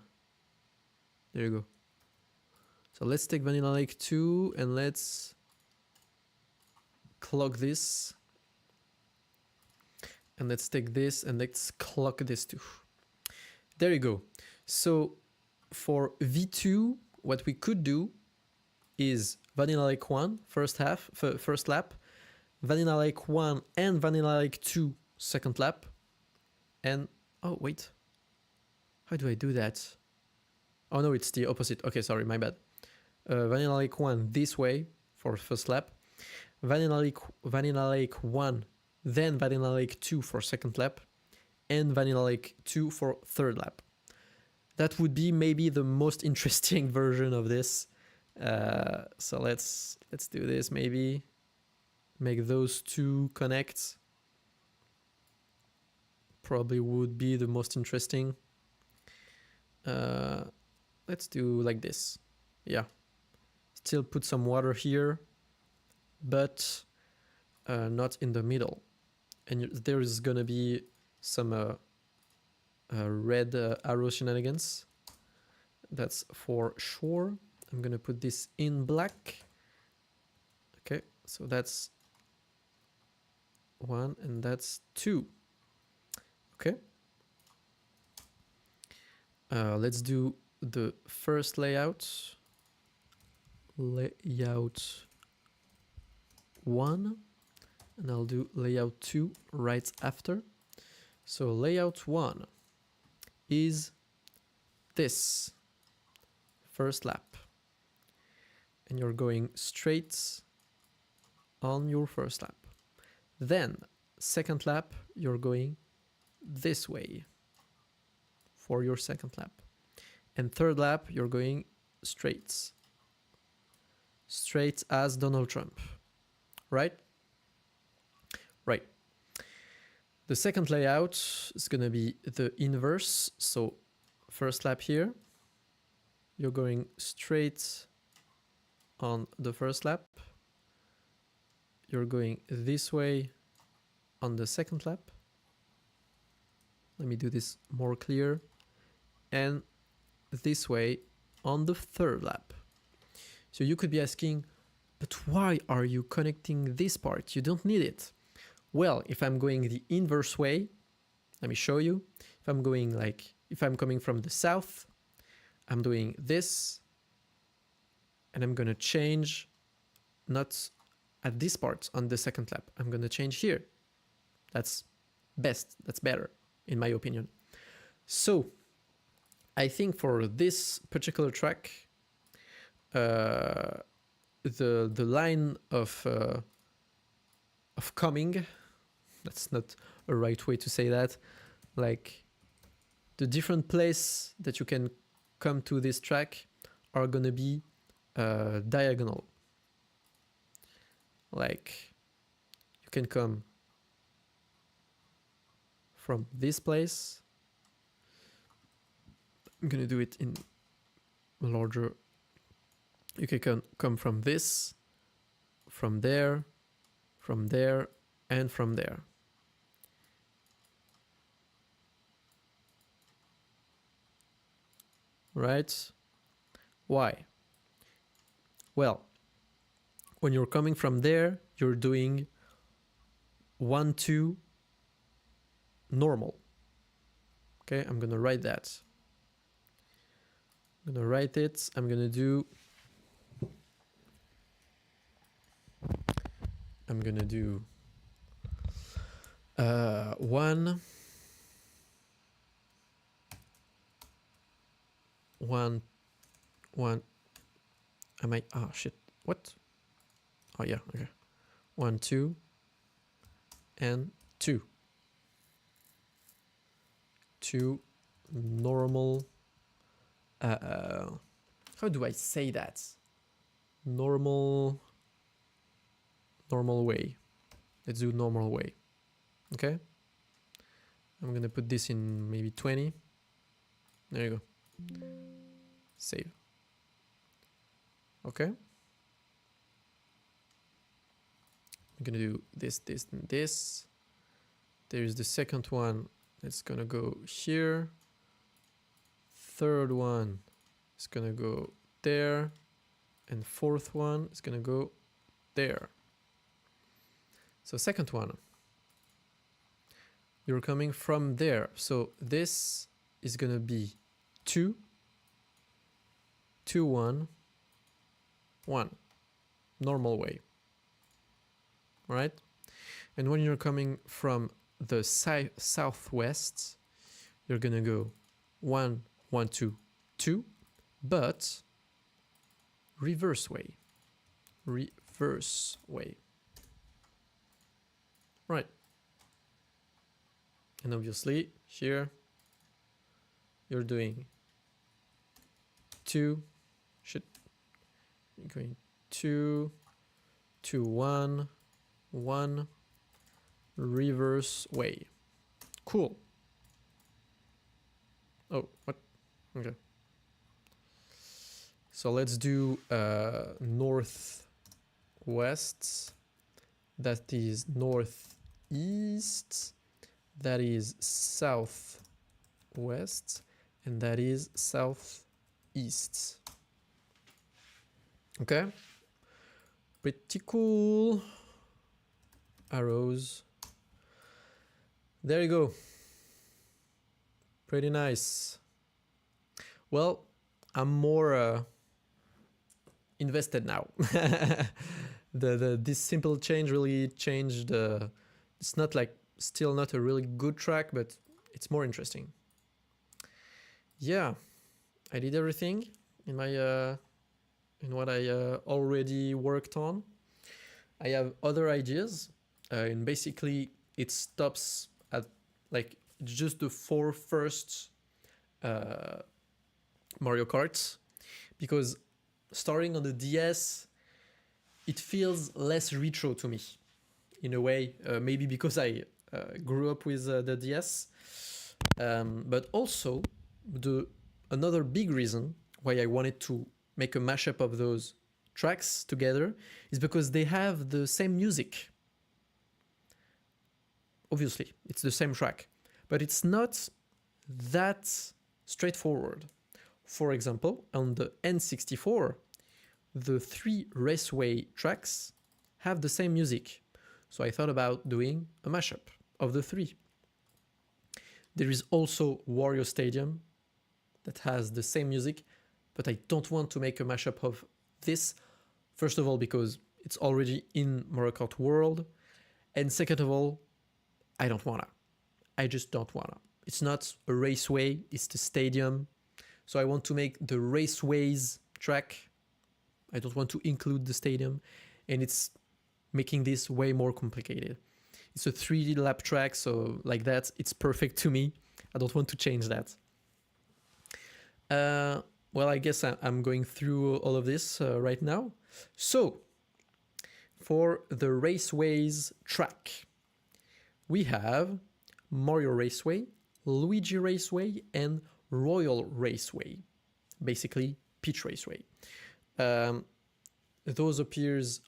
There you go. So let's take Vanilla Lake 2 and let's clock this. And let's take this and let's clock this too. There you go. So for V2, what we could do is Vanilla Lake 1, first lap, Vanilla Lake 1 and Vanilla Lake 2, second lap. And, oh, wait. How do I do that? Oh no, it's the opposite. Okay, sorry, my bad. Vanilla Lake 1 this way for first lap. Vanilla Lake 1, then Vanilla Lake 2 for second lap, and Vanilla Lake 2 for third lap. That would be maybe the most interesting version of this. So let's do this maybe. Make those two connect. Probably would be the most interesting. Let's do like this. Yeah. Still put some water here, but not in the middle. And there is gonna be some red arrow shenanigans. That's for sure. I'm gonna put this in black. Okay, so that's 1 and that's 2. Okay. Let's do the first layout. Layout 1. And I'll do layout 2 right after. So layout 1 is this first lap. And you're going straight on your first lap. Then second lap, you're going this way for your second lap. And third lap, you're going straight. Straight as Donald Trump, right? Right. The second layout is going to be the inverse. So first lap here, you're going straight on the first lap. You're going this way on the second lap. Let me do this more clear. And this way on the third lap. So you could be asking, but why are you connecting this part? You don't need it. Well, if I'm going the inverse way, let me show you. If I'm going like, if I'm coming from the south, I'm doing this, and I'm gonna change, not at this part on the second lap. I'm gonna change here. That's best, that's better, in my opinion. So, I think for this particular track, the line of coming, that's not a right way to say that, like the different place that you can come to this track are gonna be diagonal. Like you can come from this place. I'm gonna do it in larger. You can come from this, from there, and from there. Right? Why? Well, when you're coming from there, you're doing 1, 2, normal. Okay, I'm gonna write that. I'm gonna write it. I'm gonna do 1, 1, 1. Am I? Oh shit! What? Oh yeah. Okay. 1, 2, and 2. 2 normal. How do I say that? Normal way. Let's do normal way. Okay. I'm gonna put this in maybe 20. There you go. Save. Okay. I'm gonna do this, this, and this. There's the second one. It's gonna go here. Third one is gonna go there. And fourth one is gonna go there. So second one, you're coming from there. So this is gonna be 2, 2, 1, 1. Normal way. All right? And when you're coming from the southwest, you're gonna go 1, 1, 2, 2, but reverse way. Reverse way. Right. And obviously here you're doing 2, you're going 2, 2, 1, 1, reverse way. Cool. Oh, what? Okay. So let's do northwest. That is northeast. That is southwest. And that is southeast. Okay. Pretty cool. Arrows. There you go. Pretty nice. Well, I'm more invested now. This simple change really changed. It's not like still not a really good track, but it's more interesting. Yeah, I did everything in my in what I already worked on. I have other ideas, and basically it stops at like just the 4 first Mario Karts, because starting on the DS, it feels less retro to me in a way, maybe because I grew up with the DS, but also another big reason why I wanted to make a mashup of those tracks together is because they have the same music. Obviously, it's the same track, but it's not that straightforward. For example, on the N64, the 3 raceway tracks have the same music. So I thought about doing a mashup of the 3. There is also Wario Stadium that has the same music, but I don't want to make a mashup of this. First of all, because it's already in Mario Kart World. And second of all, I don't wanna. I just don't wanna. It's not a raceway, it's the stadium. So I want to make the raceways track. I don't want to include the stadium. And it's making this way more complicated. It's a 3D lap track, so like that, it's perfect to me. I don't want to change that. Well, I guess I'm going through all of this right now. So, for the raceways track, we have Mario Raceway, Luigi Raceway, and Royal Raceway. Basically, Peach Raceway. Those appears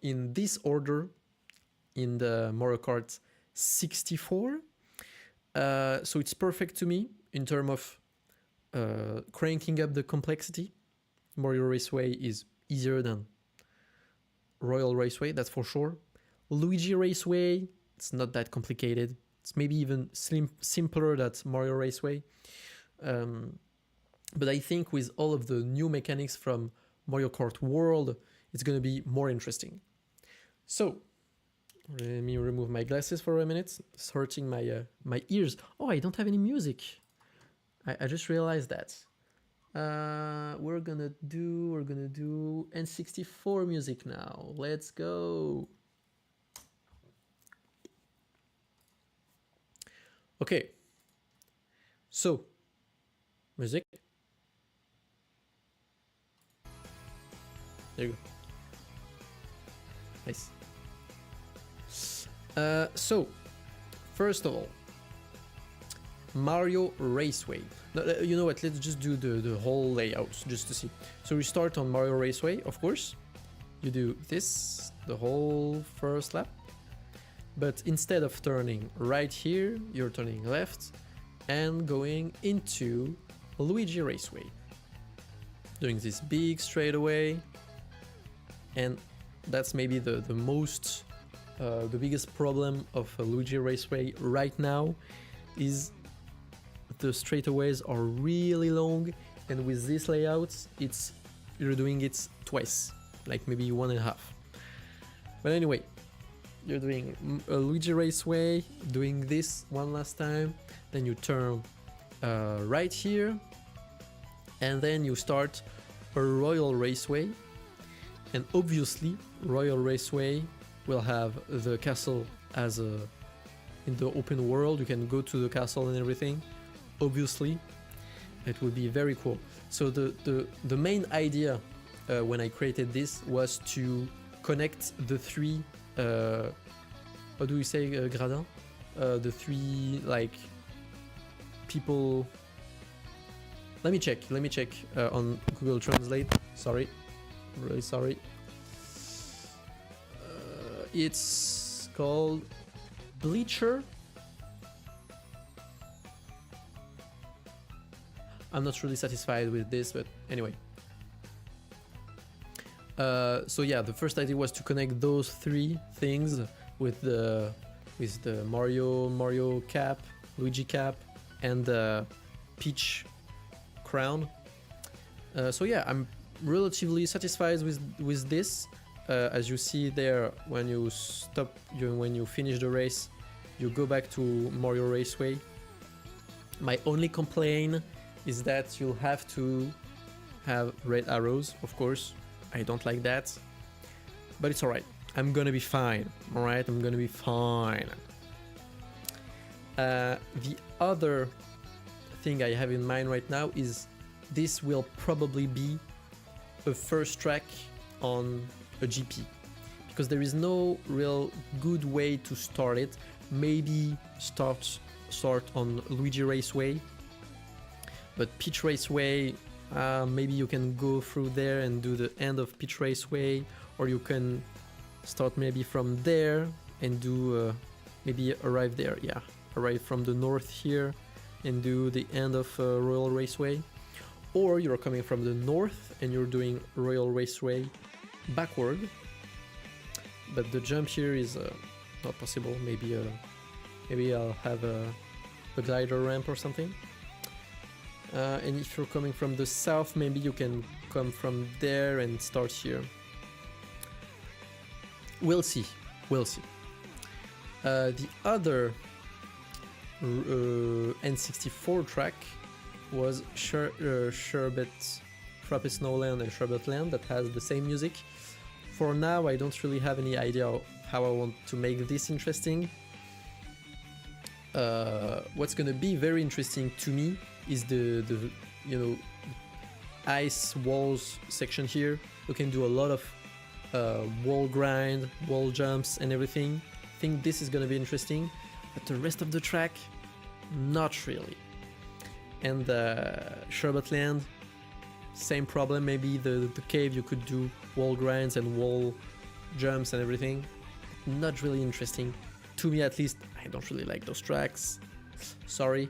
in this order in the Mario Kart 64. So it's perfect to me in terms of cranking up the complexity. Mario Raceway is easier than Royal Raceway, that's for sure. Luigi Raceway, it's not that complicated. It's maybe even simpler than Mario Raceway. But I think with all of the new mechanics from Mario Kart World, it's going to be more interesting. So, let me remove my glasses for a minute. It's hurting my ears. Oh, I don't have any music. I just realized that. We're gonna do N64 music now. Let's go. Okay. So, music. There you go. Nice. So, first of all, Mario Raceway. No, you know what? Let's just do the whole layout just to see. So we start on Mario Raceway, of course. You do this, the whole first lap. But instead of turning right here, you're turning left and going into Luigi Raceway. Doing this big straightaway. And that's maybe the biggest problem of Luigi Raceway right now is the straightaways are really long, and with this layout, you're doing it twice, like maybe 1.5. But anyway, you're doing a Luigi Raceway, doing this one last time, then you turn right here, and then you start a Royal Raceway, and obviously Royal Raceway will have the castle as in the open world. You can go to the castle and everything. Obviously, it would be very cool. So the main idea when I created this was to connect the three. How do we say gradins? The three like people. Let me check on Google Translate. Sorry, really sorry. It's called bleacher. I'm not really satisfied with this, but anyway. So yeah, the first idea was to connect those three things with the Mario cap, Luigi cap, and the Peach crown. So yeah, I'm relatively satisfied with this. As you see there, when you when you finish the race, you go back to Mario Raceway. My only complaint is that you'll have to have red arrows, of course. I don't like that, but it's alright. I'm gonna be fine, alright? I'm gonna be fine. The other thing I have in mind right now is this will probably be a first track on a GP, because there is no real good way to start it. Maybe start on Luigi Raceway, but Peach Raceway, maybe you can go through there and do the end of Peach Raceway, or you can start maybe from there and do maybe arrive there, yeah, arrive from the north here and do the end of Royal Raceway, or you're coming from the north and you're doing Royal Raceway backward, but the jump here is not possible. Maybe I'll have a glider ramp or something. And if you're coming from the south, maybe you can come from there and start here. We'll see. The other N64 track was Sherbet Frappe Snowland and Sherbet Land that has the same music. For now, I don't really have any idea how I want to make this interesting. What's gonna be very interesting to me is the ice walls section here. You can do a lot of wall grind, wall jumps and everything. I think this is gonna be interesting, but the rest of the track, not really. And Sherbet Land, same problem. Maybe the cave, you could do wall grinds and wall jumps and everything. Not really interesting to me, at least. I don't really like those tracks, sorry.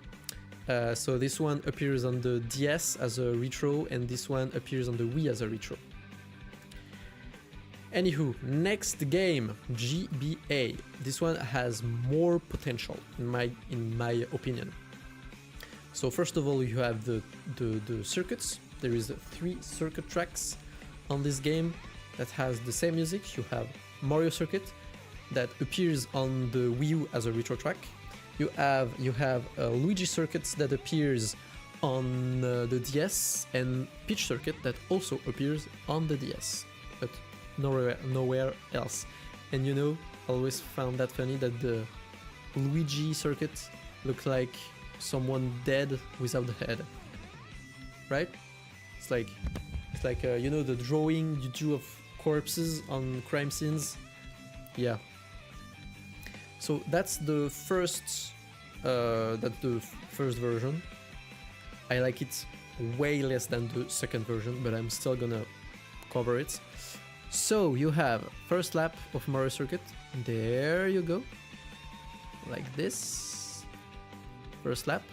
So this one appears on the DS as a retro, and this one appears on the Wii as a retro. Anywho, next game, GBA. This one has more potential in my opinion. So first of all, you have the circuits. There is 3 circuit tracks on this game that has the same music. You have Mario Circuit that appears on the Wii U as a retro track. You have Luigi Circuit that appears on the DS, and Peach Circuit that also appears on the DS, but nowhere else. And you know, I always found that funny that the Luigi Circuit looks like someone dead without the head, right? It's like you know, the drawing you do of corpses on crime scenes. Yeah. So that's the first version. I like it way less than the second version, but I'm still gonna cover it. So you have first lap of Mario Circuit. There you go, like this. First lap.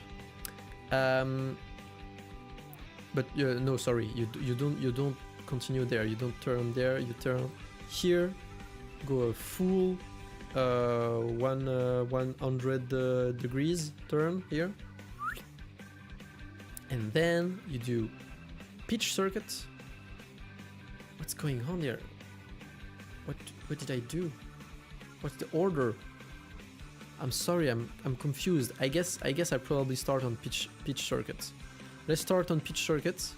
But no, sorry, you don't continue there. You don't turn there. You turn here. Go a full 100 degrees turn here, and then you do Peach Circuit. What's going on there? What did I do? What's the order? I'm sorry, I'm confused. I guess I probably start on Peach Circuit. Let's start on Peach Circuit.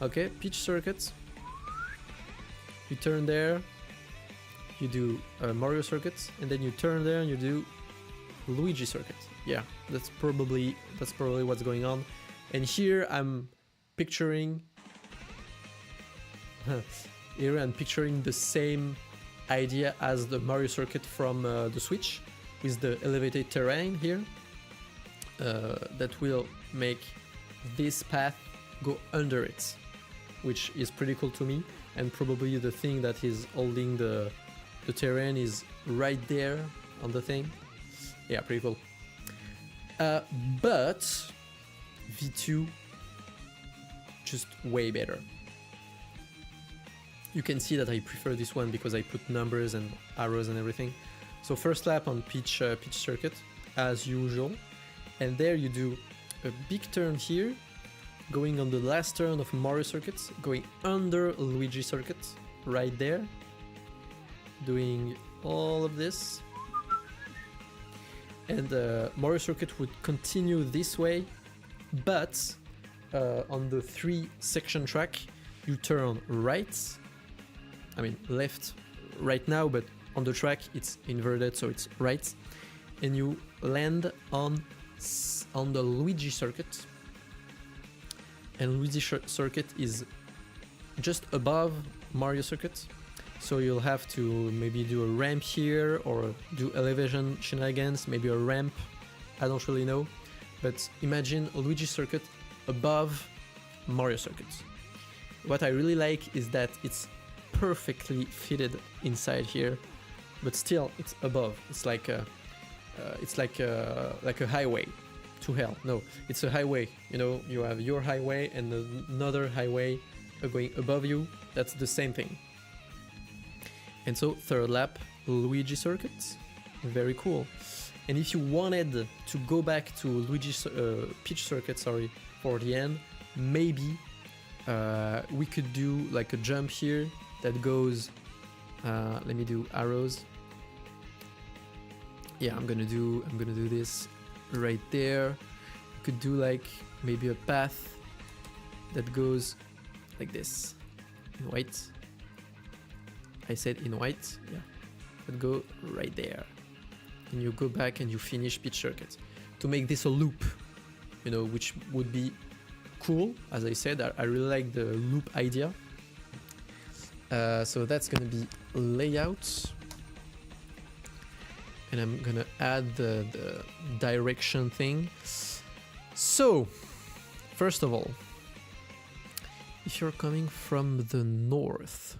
Okay, Peach Circuit. You turn there. You do Mario Circuit, and then you turn there and you do Luigi Circuit. Yeah, that's probably what's going on. And here I'm picturing the same idea as the Mario Circuit from the Switch, with the elevated terrain here that will make this path go under it, which is pretty cool to me. And probably the thing that is holding the terrain is right there on the thing. Yeah, pretty cool. But V2, just way better. You can see that I prefer this one because I put numbers and arrows and everything. So first lap on Peach Circuit, as usual. And there you do a big turn here, going on the last turn of Mario Circuit, going under Luigi Circuit, right there. Doing all of this, and Mario Circuit would continue this way, but on the 3 section track you turn right, I mean left right now, but on the track it's inverted, so it's right, and you land on the Luigi Circuit, and Luigi Circuit is just above Mario Circuit. So you'll have to maybe do a ramp here or do elevation shenanigans, maybe a ramp, I don't really know. But imagine a Luigi Circuit above Mario Circuit. What I really like is that it's perfectly fitted inside here, but still it's above. It's like a highway to hell. No, it's a highway. You know, you have your highway and another highway going above you. That's the same thing. And so third lap, Luigi Circuit, very cool. And if you wanted to go back to Peach Circuit, sorry, for the end, maybe we could do like a jump here that goes. Let me do arrows. Yeah, I'm gonna do this right there. You could do like maybe a path that goes like this in white. I said in white, yeah. But go right there, and you go back and you finish Peach Circuit to make this a loop, you know, which would be cool. As I said, I really like the loop idea. So that's gonna be layout, and I'm gonna add the direction thing. So first of all, if you're coming from the north,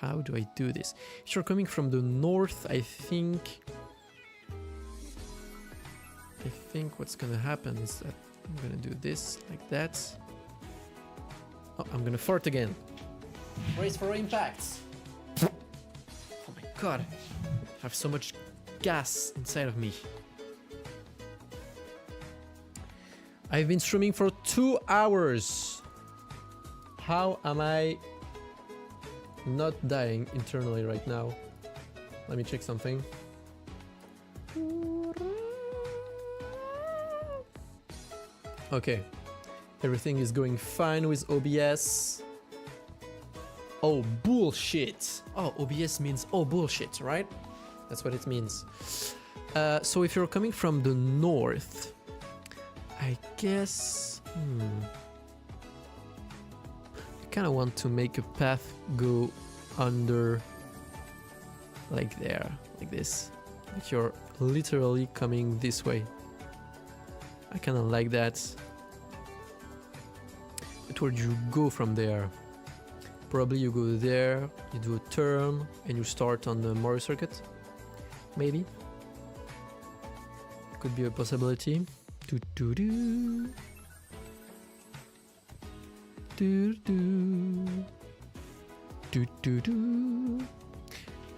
how do I do this? If you're coming from the north, I think what's gonna happen is that I'm gonna do this like that. Oh, I'm gonna fart again. Brace for impact. God, I have so much gas inside of me. I've been streaming for 2 hours. How am I not dying internally right now? Let me check something. Okay, everything is going fine with OBS. Oh, bullshit. Oh, OBS means oh, bullshit, right? That's what it means. So if you're coming from the north, I guess... I kind of want to make a path go under, like there, like this. Like you're literally coming this way. I kind of like that. But where do you go from there? Probably you go there, you do a turn, and you start on the Mario circuit. Maybe. Could be a possibility. Do do do. Do do. Do do do.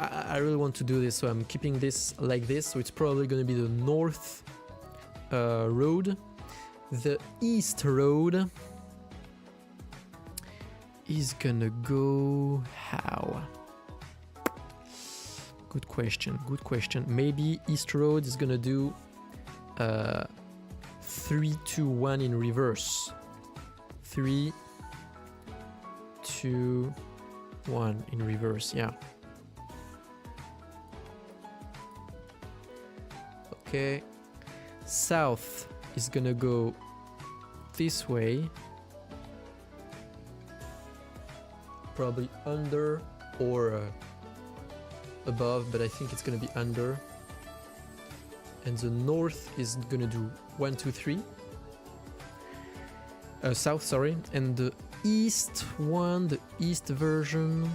I really want to do this, so I'm keeping this like this. So it's probably going to be the north road. The east road is gonna go how? Good question, good question. Maybe east road is gonna do 3, 2, 1 in reverse. 3, 2, 1 in reverse, yeah. Okay. South is gonna go this way. Probably under or above, but I think it's gonna be under. And the north is gonna do 1, 2, 3. South, sorry. And the east one, the east version.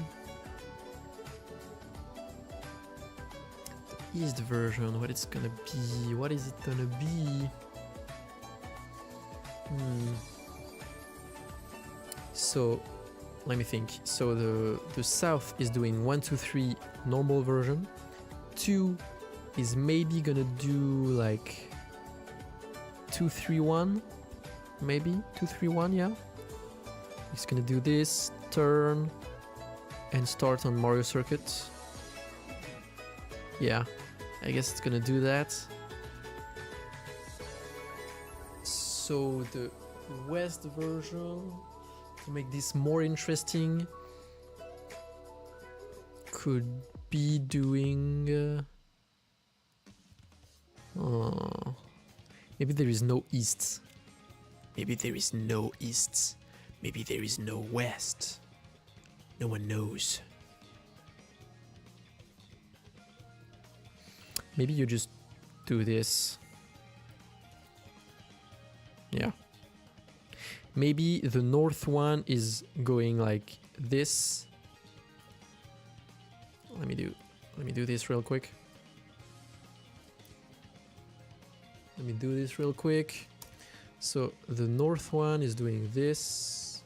The east version, what it's gonna be? What is it gonna be? So let me think. So the south is doing 1, 2, 3 normal version. 2 is maybe gonna do like 2, 3, 1. Maybe 2, 3, 1, yeah. It's gonna do this, turn, and start on Mario circuit. Yeah, I guess it's gonna do that. So the west version, to make this more interesting, could be doing... maybe there is no east. Maybe there is no east. Maybe there is no west. No one knows. Maybe you just do this. Yeah. Maybe the north one is going like this. Let me do this real quick. Let me do this real quick. So the north one is doing this.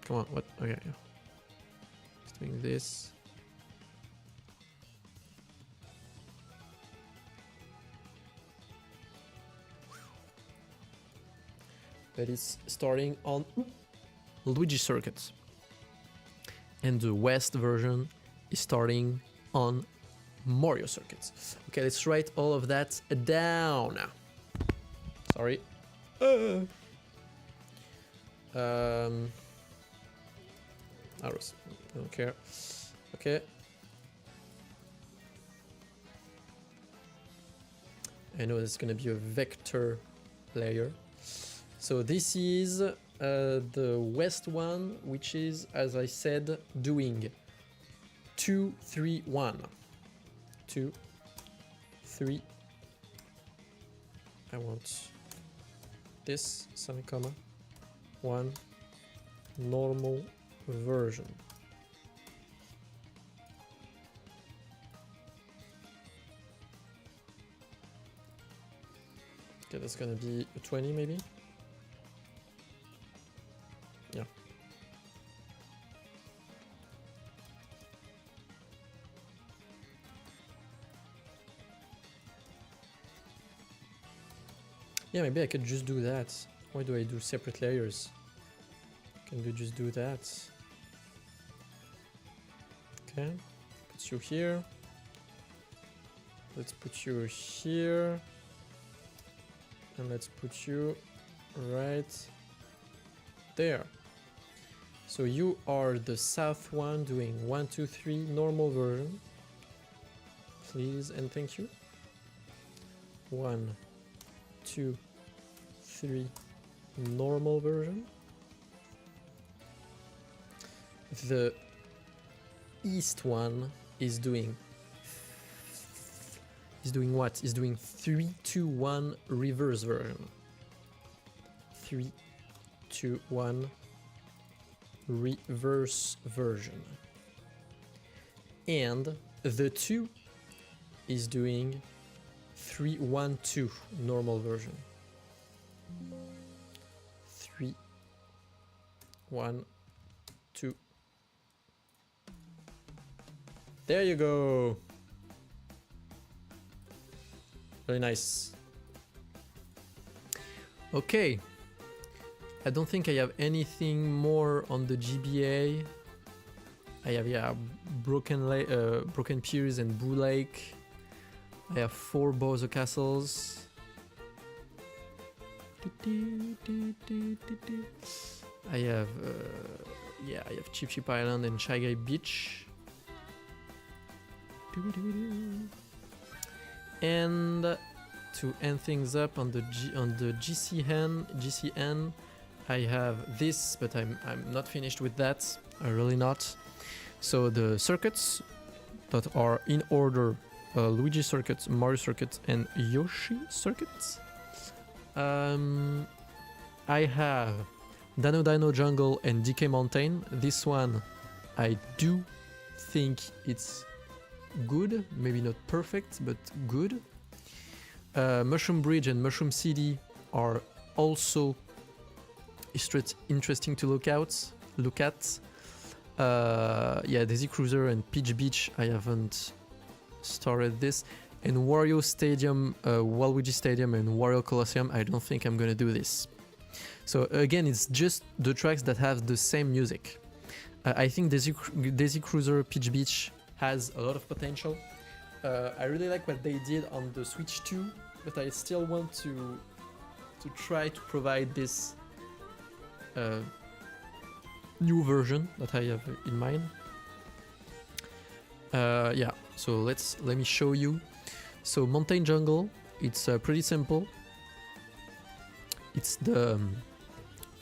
Come on, what? Okay, yeah. It's doing this. But it's starting on Luigi circuits. And the west version is starting on Mario circuits. Okay, let's write all of that down. Sorry. Arrows. I don't care. Okay. I know it's gonna be a vector layer. So this is the west one, which is, as I said, doing 2, 3, 1. 2, 3. I want this semicolon. 1 normal version. Okay, that's gonna be a 20 maybe. Yeah. Yeah, maybe I could just do that. Why do I do separate layers? Can we just do that? Okay, put you here. Let's put you here. And let's put you right there. So you are the south one doing 1, 2, 3 normal version. Please and thank you. 1, 2, 3 normal version. The east one is doing what? Is doing 3, 2, 1 reverse version. 3, 2, 1 reverse version. And the 2 is doing 3, 1, 2 normal version. 3, 1, 2. There you go. Very nice. Okay. I don't think I have anything more on the GBA. I have Broken Piers and Boo Lake. I have 4 Bowser Castles. I have Chip Chip Island and Shy Guy Beach. And to end things up on the GCN, I have this, but I'm not finished with that. I'm really not. So the circuits that are in order: Luigi circuit, Mario circuit, and Yoshi circuits. I have Dino Dino Jungle and Decay Mountain. This one, I do think it's good, maybe not perfect, but good. Mushroom Bridge and Mushroom City are also interesting to look at. Yeah, Daisy Cruiser and Peach Beach, I haven't started this. And Wario Stadium, Waluigi Stadium and Wario Colosseum, I don't think I'm gonna do this. So again, it's just the tracks that have the same music. I think Daisy Cruiser, Peach Beach has a lot of potential. I really like what they did on the Switch 2, but I still want to try to provide this new version that I have in mind. Yeah, so let me show you. So Mountain Jungle, it's pretty simple. It's the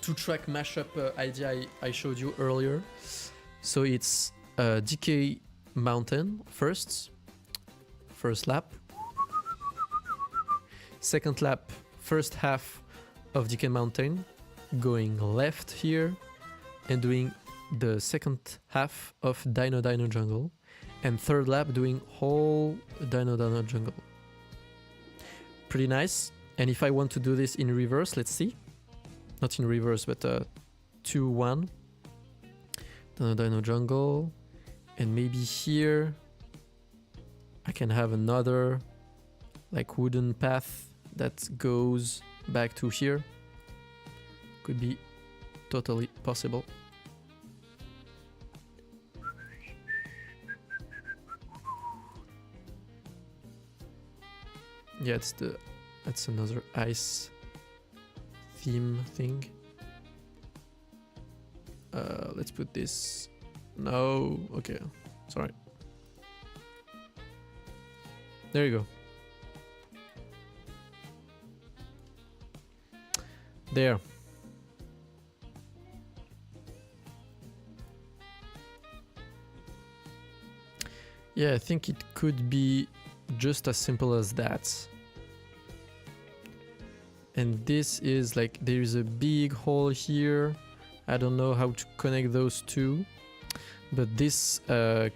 2-track mashup idea I showed you earlier. So it's Decay Mountain first lap. Second lap, first half of Decay Mountain, going left here and doing the second half of Dino Dino Jungle. And third lap doing whole Dino Dino Jungle. Pretty nice. And if I want to do this in reverse, let's see. Not in reverse, but 2, 1. Dino Dino Jungle. And maybe here I can have another like wooden path that goes back to here. Could be totally possible. Yeah, that's another ice theme thing. Let's put this. No, okay, sorry. There you go. There. Yeah, I think it could be just as simple as that. And this is like, there is a big hole here. I don't know how to connect those two. But this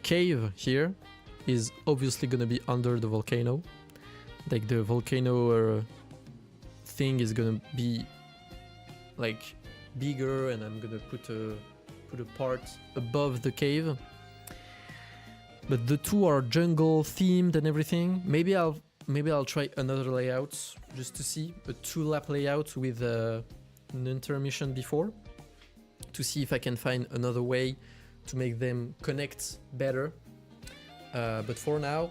cave here is obviously gonna be under the volcano. Like the volcano thing is gonna be like bigger, and I'm gonna put a part above the cave. But the two are jungle themed and everything. Maybe I'll maybe I'll try another layout just to see a 2-lap layout with an intermission before, to see if I can find another way to make them connect better. But for now,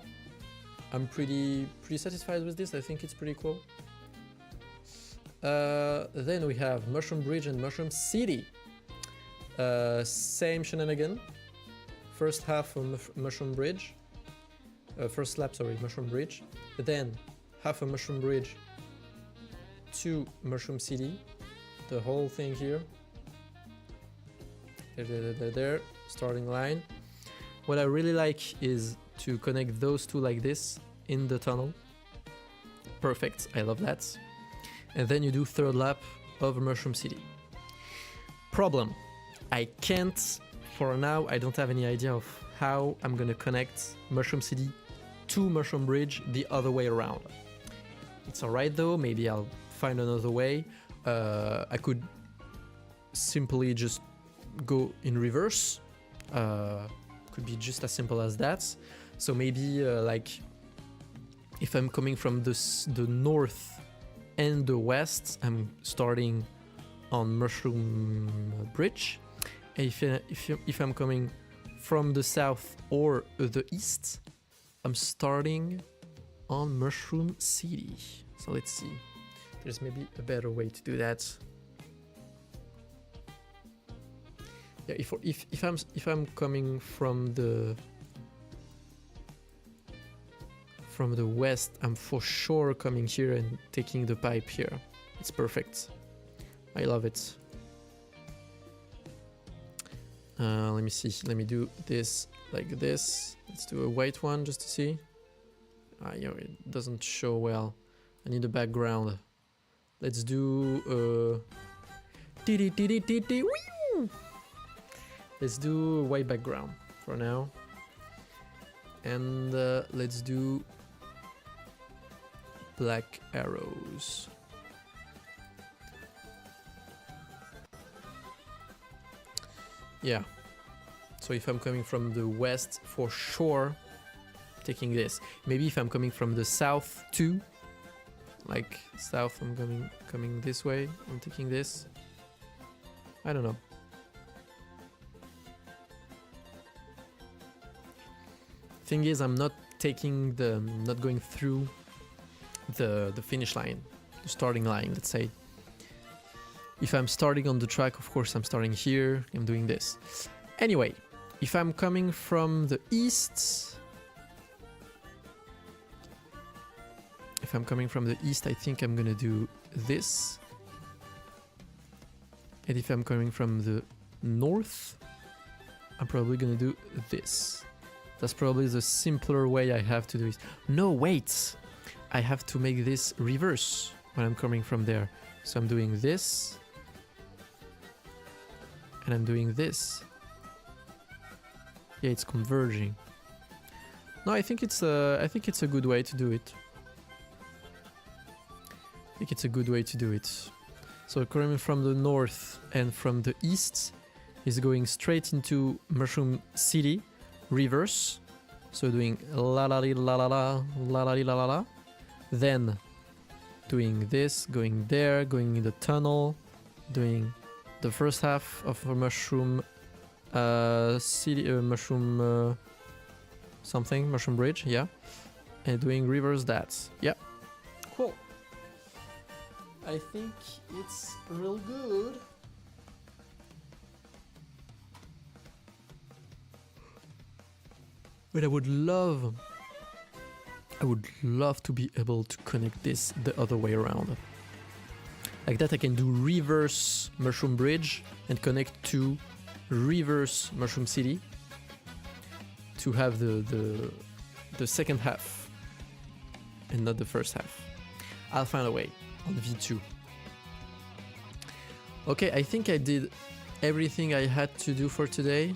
I'm pretty satisfied with this. I think it's pretty cool. Then we have Mushroom Bridge and Mushroom City. Same shenanigan. First half of Mushroom Bridge. First lap, sorry, Mushroom Bridge. Then half a Mushroom Bridge to Mushroom City. The whole thing here. There. Starting line. What I really like is to connect those two like this in the tunnel. Perfect, I love that. And then you do third lap of Mushroom City. Problem, I can't, for now, I don't have any idea of how I'm gonna connect Mushroom City to Mushroom Bridge the other way around. It's alright though, maybe I'll find another way. I could simply just go in reverse. Could be just as simple as that. So maybe like if I'm coming from the north and the west, I'm starting on Mushroom Bridge. And if I'm coming from the south or the east, I'm starting on Mushroom City. So let's see. There's maybe a better way to do that. Yeah, if I'm coming from the west, I'm for sure coming here and taking the pipe here. It's perfect. I love it. Let me see. Let me do this like this. Let's do a white one just to see. Yeah, it doesn't show well. I need a background. Let's do let's do a white background for now. And let's do black arrows. Yeah. So if I'm coming from the west, for sure, taking this. Maybe if I'm coming from the south too, like south, I'm coming this way. I'm taking this. I don't know. Thing is, I'm not going through the finish line, the starting line. Let's say. If I'm starting on the track, of course, I'm starting here. I'm doing this. Anyway, if I'm coming from the east, I think I'm gonna do this. And if I'm coming from the north, I'm probably gonna do this. That's probably the simpler way I have to do it. No, wait! I have to make this reverse when I'm coming from there. So I'm doing this. And I'm doing this. Yeah, it's converging. No, I think it's a good way to do it. So coming from the north and from the east is going straight into Mushroom City, reverse. So doing la la la la la la la la la la. Then doing this, going there, going in the tunnel, doing the first half of a Mushroom City, Mushroom something, Mushroom Bridge, yeah, and doing reverse that, yeah. Cool. I think it's real good. But I would love to be able to connect this the other way around. Like that I can do reverse Mushroom Bridge and connect to reverse Mushroom City to have the second half and not the first half. I'll find a way on V2. Okay, I think I did everything I had to do for today.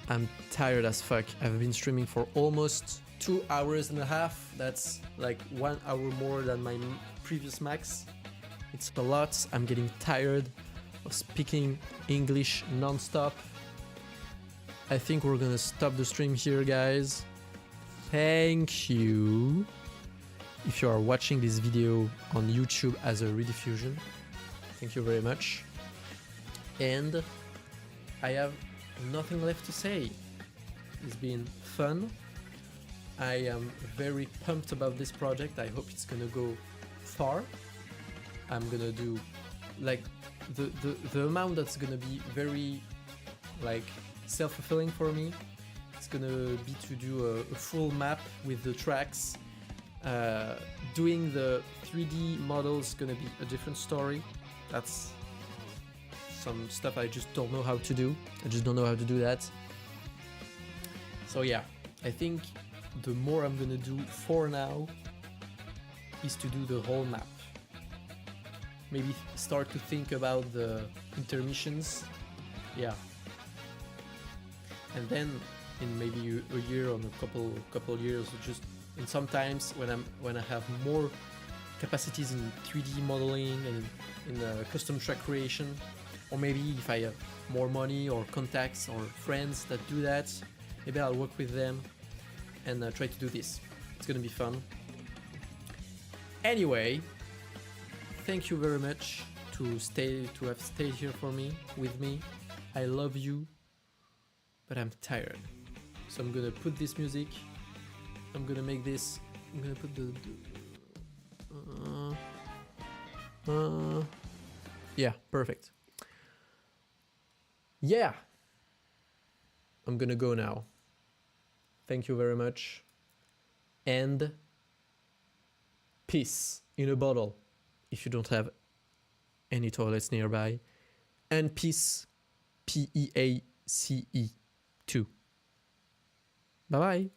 I'm tired as fuck. I've been streaming for almost 2 hours and a half. That's like 1 hour more than my previous max. It's a lot. I'm getting tired of speaking English non-stop. I think we're gonna stop the stream here, guys. thank you if you are watching this video on YouTube as a rediffusion. Thank you very much. And I have nothing left to say. It's been fun. I am very pumped about this project. I hope it's gonna go far. I'm gonna do like the amount that's gonna be very like self-fulfilling for me. It's gonna be to do a full map with the tracks. Doing the 3D models is gonna be a different story. That's some stuff I just don't know how to do. I just don't know how to do that. So yeah, I think the more I'm gonna do for now is to do the whole map. Maybe start to think about the intermissions. Yeah. And then in maybe a year or a couple years, just and sometimes when I have more capacities in 3D modeling and in custom track creation, or maybe if I have more money or contacts or friends that do that, maybe I'll work with them and try to do this. It's gonna be fun. Anyway, thank you very much to have stayed here for me, with me. I love you, but I'm tired. So I'm gonna put this music. I'm gonna make this. I'm gonna put yeah, perfect. Yeah. I'm gonna go now. Thank you very much. And peace in a bottle if you don't have any toilets nearby. And peace, Peace, too. Bye bye.